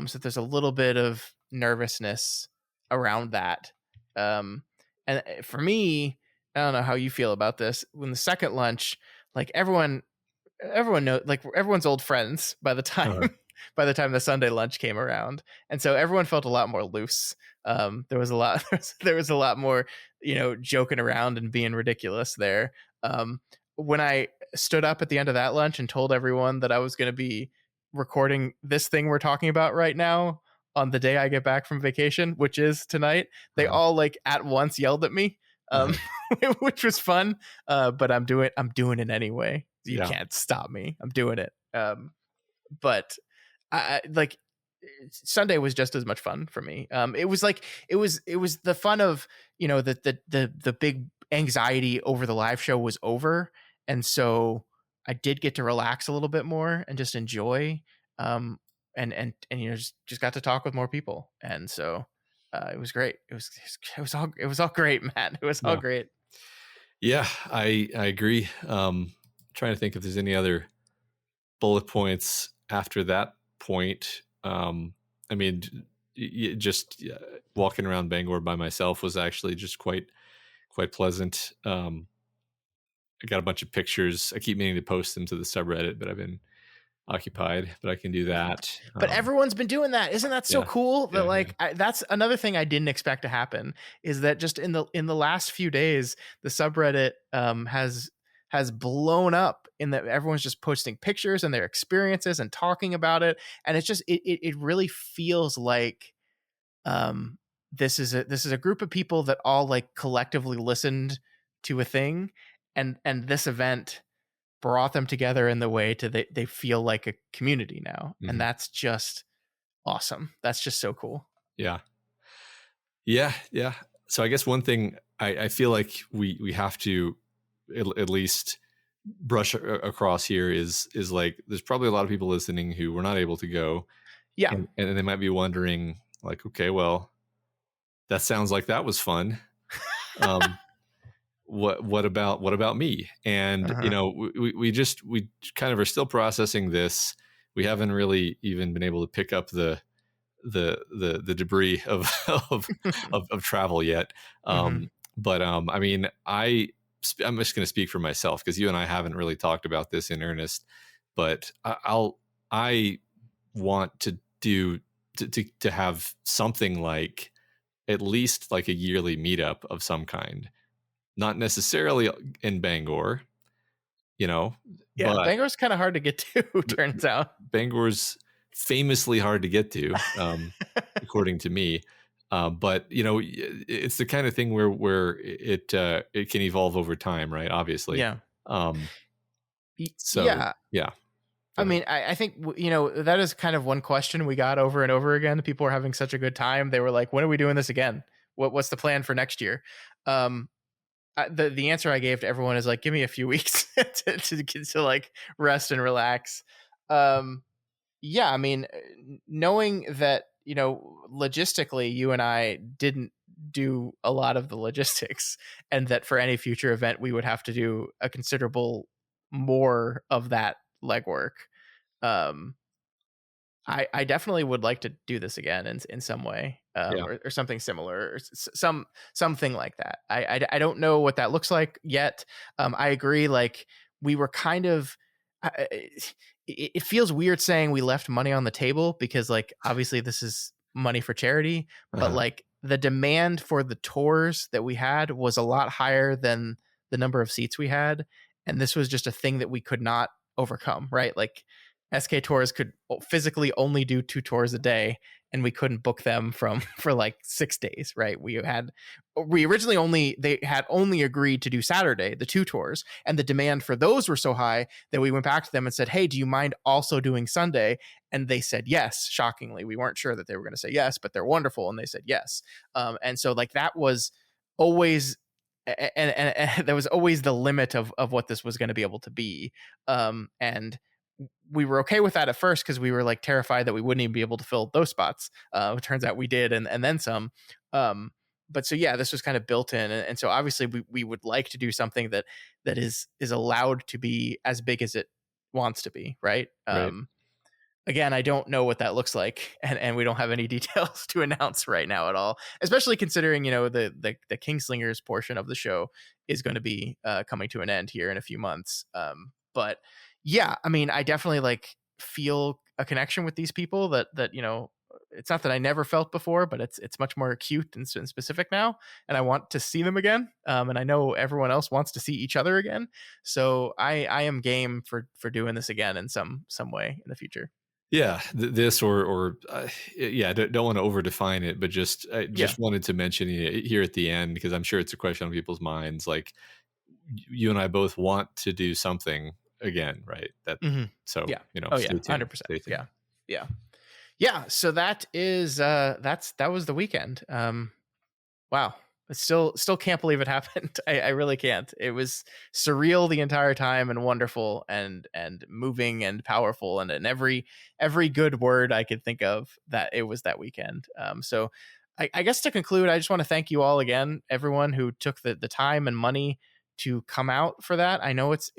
So there's a little bit of nervousness around that. And for me, I don't know how you feel about this. When the second lunch, like everyone knows, like everyone's old friends by the time uh, by the time the Sunday lunch came around, and so everyone felt a lot more loose. There was a lot there was a lot more joking around and being ridiculous there. When I stood up at the end of that lunch and told everyone that I was going to be recording this thing we're talking about right now on the day I get back from vacation, which is tonight, they uh, all like at once yelled at me, uh, which was fun. But I'm doing it anyway. You yeah. can't stop me. I'm doing it. But I like Sunday was just as much fun for me. It was like it was the fun of the big anxiety over the live show was over, and so I did get to relax a little bit more and just enjoy. And just got to talk with more people, and so it was great. It was all great, Matt. It was all Yeah. great. Yeah, I agree. Trying to think if there's any other bullet points after that point. I mean, just walking around Bangor by myself was actually just quite pleasant. I got a bunch of pictures. I keep meaning to post them to the subreddit, but I've been occupied. But I can do that. But everyone's been doing that. Isn't that so Yeah, cool? That yeah, like that's another thing I didn't expect to happen, is that just in the last few days, the subreddit has blown up in that everyone's just posting pictures and their experiences and talking about it. And it's just it really feels like this is a group of people that all like collectively listened to a thing, and this event brought them together in the way to they feel like a community now. Mhm. And that's just awesome. That's just so cool. Yeah. So I guess one thing I feel like we have to at least brush across here is like there's probably a lot of people listening who were not able to go. Yeah. And they might be wondering like, okay, well, that sounds like that was fun. What about me? And we kind of are still processing this. We haven't really even been able to pick up the debris of of travel yet. But I mean, I'm just going to speak for myself because you and I haven't really talked about this in earnest. But I want to do to have something like at least like a yearly meetup of some kind, not necessarily in Bangor, Yeah, but Bangor's kind of hard to get to, turns out. Bangor's famously hard to get to, according to me. But it's the kind of thing where it can evolve over time, right? Obviously. Yeah. So yeah. I mean, I think that is kind of one question we got over and over again. People were having such a good time. They were like, "When are we doing this again? What's the plan for next year?" The answer I gave to everyone is like, "Give me a few weeks to like rest and relax." Yeah, I mean, knowing that logistically, you and I didn't do a lot of the logistics, and that for any future event we would have to do a considerable more of that legwork. I definitely would like to do this again in some way, or something similar, or something like that. I don't know what that looks like yet. I agree. Like we were kind of. It feels weird saying we left money on the table because, like, obviously this is money for charity, but like the demand for the tours that we had was a lot higher than the number of seats we had, and this was just a thing that we could not overcome, right? Like SK tours could physically only do 2 tours a day, and we couldn't book them from for like 6 days, right? We originally they had only agreed to do Saturday, the 2 tours, and the demand for those were so high that we went back to them and said, hey, do you mind also doing Sunday? And they said yes. Shockingly, we weren't sure that they were going to say yes, but they're wonderful, and they said yes. And so like that was always, and there was always the limit of what this was going to be able to be. And we were okay with that at first because we were like terrified that we wouldn't even be able to fill those spots. It turns out we did, and then some. But so yeah, this was kind of built in, and so obviously we would like to do something that is allowed to be as big as it wants to be, right? Right. Again, I don't know what that looks like, and we don't have any details to announce right now at all. Especially considering, the Kingslingers portion of the show is going to be coming to an end here in a few months. But yeah, I mean, I definitely like feel a connection with these people that it's not that I never felt before, but it's much more acute and specific now, and I want to see them again. And I know everyone else wants to see each other again, so I am game for doing this again in some way in the future. Yeah, this yeah, don't want to overdefine it, but just I Yeah. just wanted to mention it here at the end because I'm sure it's a question on people's minds. Like you and I both want to do something again, right? Hmm. So Yeah. Oh yeah. stay tuned. 100%. Stay tuned. Yeah. Yeah. Yeah. So that is that was the weekend. Wow. I still can't believe it happened. I really can't. It was surreal the entire time and wonderful and moving and powerful and every good word I could think of that it was that weekend. So I guess to conclude, I just want to thank you all again, everyone who took the time and money to come out for that. I know it's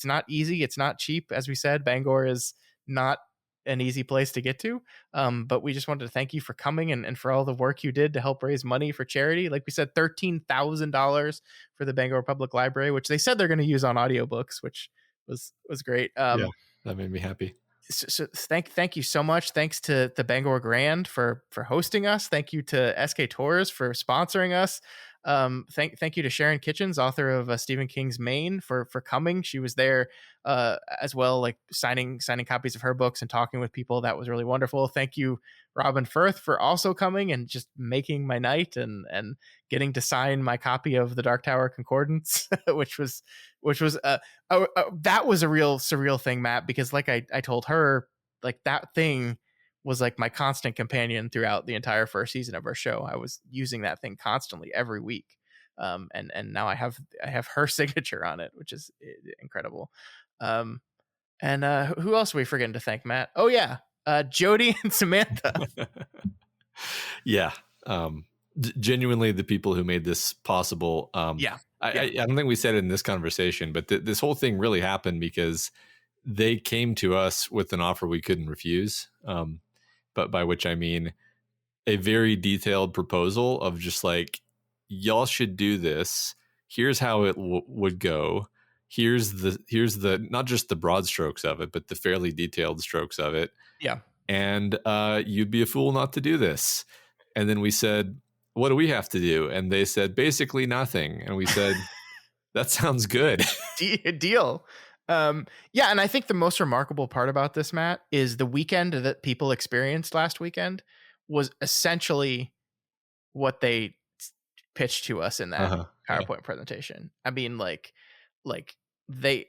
not easy. It's not cheap. As we said, Bangor is not an easy place to get to. But we just wanted to thank you for coming and for all the work you did to help raise money for charity. Like we said, $13,000 for the Bangor Public Library, which they said they're going to use on audiobooks, which was great. Yeah, that made me happy. So thank you so much. Thanks to the Bangor Grand for hosting us. Thank you to SK Tours for sponsoring us. Thank you to Sharon Kitchens, author of Stephen King's Maine, for coming. She was there as well, like signing copies of her books and talking with people. That was really wonderful. Thank you, Robin Firth, for also coming and just making my night and getting to sign my copy of the Dark Tower Concordance, which was that was a real surreal thing, Matt, because like I told her, like that thing was like my constant companion throughout the entire first season of our show. I was using that thing constantly every week. And now I have her signature on it, which is incredible. And who else are we forgetting to thank, Matt? Oh yeah, Jody and Samantha. Yeah. Genuinely the people who made this possible. Yeah. I don't think we said it in this conversation, but this whole thing really happened because they came to us with an offer we couldn't refuse. But by which I mean a very detailed proposal of just like, y'all should do this. Here's how it would go. Here's the not just the broad strokes of it, but the fairly detailed strokes of it. Yeah. And you'd be a fool not to do this. And then we said, what do we have to do? And they said, basically nothing. And we said, that sounds good. Deal. Yeah, and I think the most remarkable part about this, Matt, is the weekend that people experienced last weekend was essentially what they pitched to us in that PowerPoint presentation. I mean, like they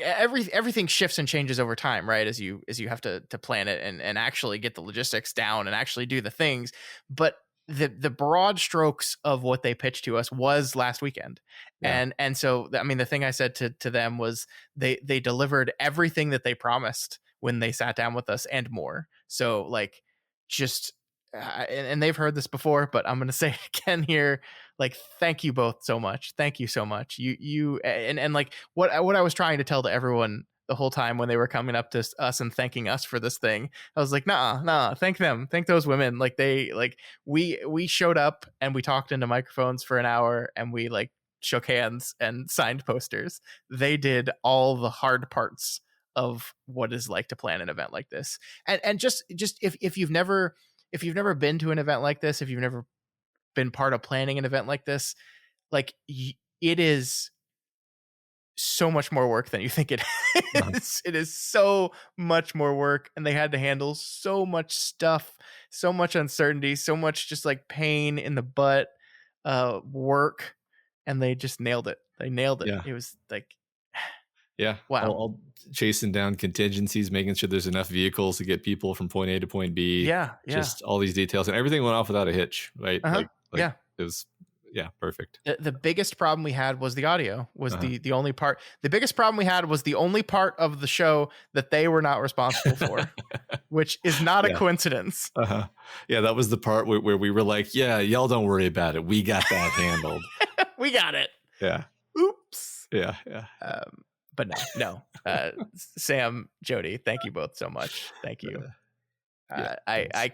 everything shifts and changes over time, right? As you have to plan it and actually get the logistics down and actually do the things. But the broad strokes of what they pitched to us was last weekend. Yeah. And so, I mean, the thing I said to them was they delivered everything that they promised when they sat down with us and more. So like, just, and they've heard this before, but I'm going to say it again here. Like, thank you both so much. Thank you so much. You and like what I was trying to tell to everyone the whole time when they were coming up to us and thanking us for this thing, I was like, nah, thank them. Thank those women. Like we showed up and we talked into microphones for an hour and we like shook hands and signed posters. They did all the hard parts of what it's like to plan an event like this. And just if you've never been to an event like this, if you've never been part of planning an event like this, like it is so much more work than you think it is. It is so much more work, and they had to handle so much stuff, so much uncertainty, so much just like pain in the butt work, and they just nailed it. They nailed it. Yeah. It was like, Yeah. wow. All chasing down contingencies, making sure there's enough vehicles to get people from point A to point B. Yeah. Just all these details, and everything went off without a hitch, right? Like Yeah. it was, perfect. The biggest problem we had was the audio. Was the only part. The biggest problem we had was the only part of the show that they were not responsible for, which is not a coincidence. Yeah, that was the part where we were like, yeah, y'all don't worry about it. We got that handled. We got it. Yeah. Oops. Yeah. But no. Sam, Jody, thank you both so much. Thank you. I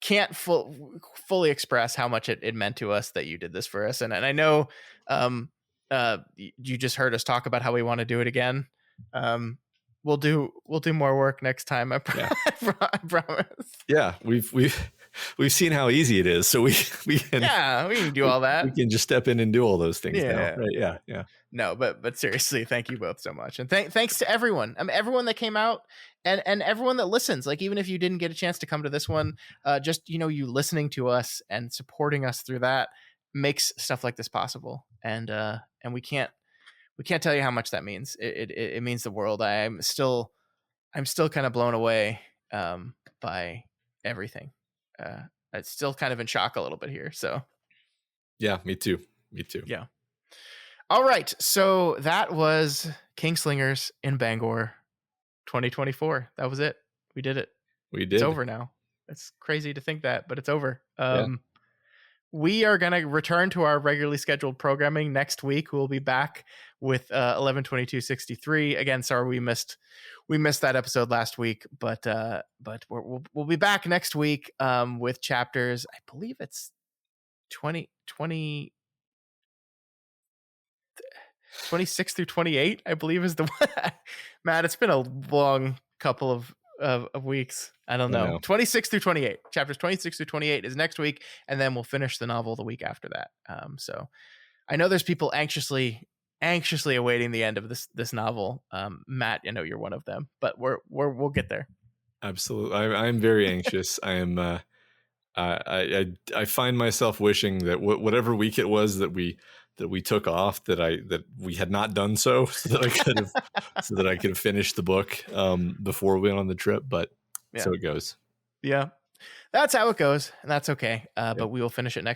can't fully express how much it meant to us that you did this for us. And I know you just heard us talk about how we want to do it again. We'll do more work next time. I promise. Yeah, we've seen how easy it is, so we can do all that. We can just step in and do all those things now. Right? Yeah. No, but seriously, thank you both so much, and thanks to everyone. I mean, everyone that came out and everyone that listens. Like, even if you didn't get a chance to come to this one, just you listening to us and supporting us through that makes stuff like this possible. And we can't tell you how much that means. It means the world. I'm still kind of blown away by everything. I'm still kind of in shock a little bit here. So yeah, me too. Yeah. All right. So that was Kingslingers in Bangor 2024. That was it. We did it. It's over now. It's crazy to think that, but it's over. We are going to return to our regularly scheduled programming next week. We'll be back with 11/22/63. Again, sorry we missed that episode last week, but we'll be back next week with chapters. I believe it's 26 through 28, I believe, is the one. Matt, it's been a long couple of weeks. I don't know. 26 through 28. Chapters 26 through 28 is next week, and then we'll finish the novel the week after that. So I know there's people anxiously awaiting the end of this novel. Matt, I know you're one of them, but we'll get there. Absolutely. I'm very anxious. I am I find myself wishing that whatever week it was that we took off, that we had not done so that I could have finished the book before we went on the trip. But so it goes. Yeah, that's how it goes, and that's okay. But we will finish it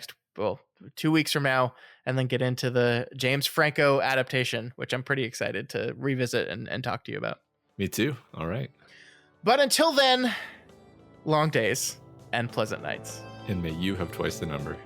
2 weeks from now, and then get into the James Franco adaptation, which I'm pretty excited to revisit and talk to you about. Me too. All right. But until then, long days and pleasant nights. And may you have twice the number.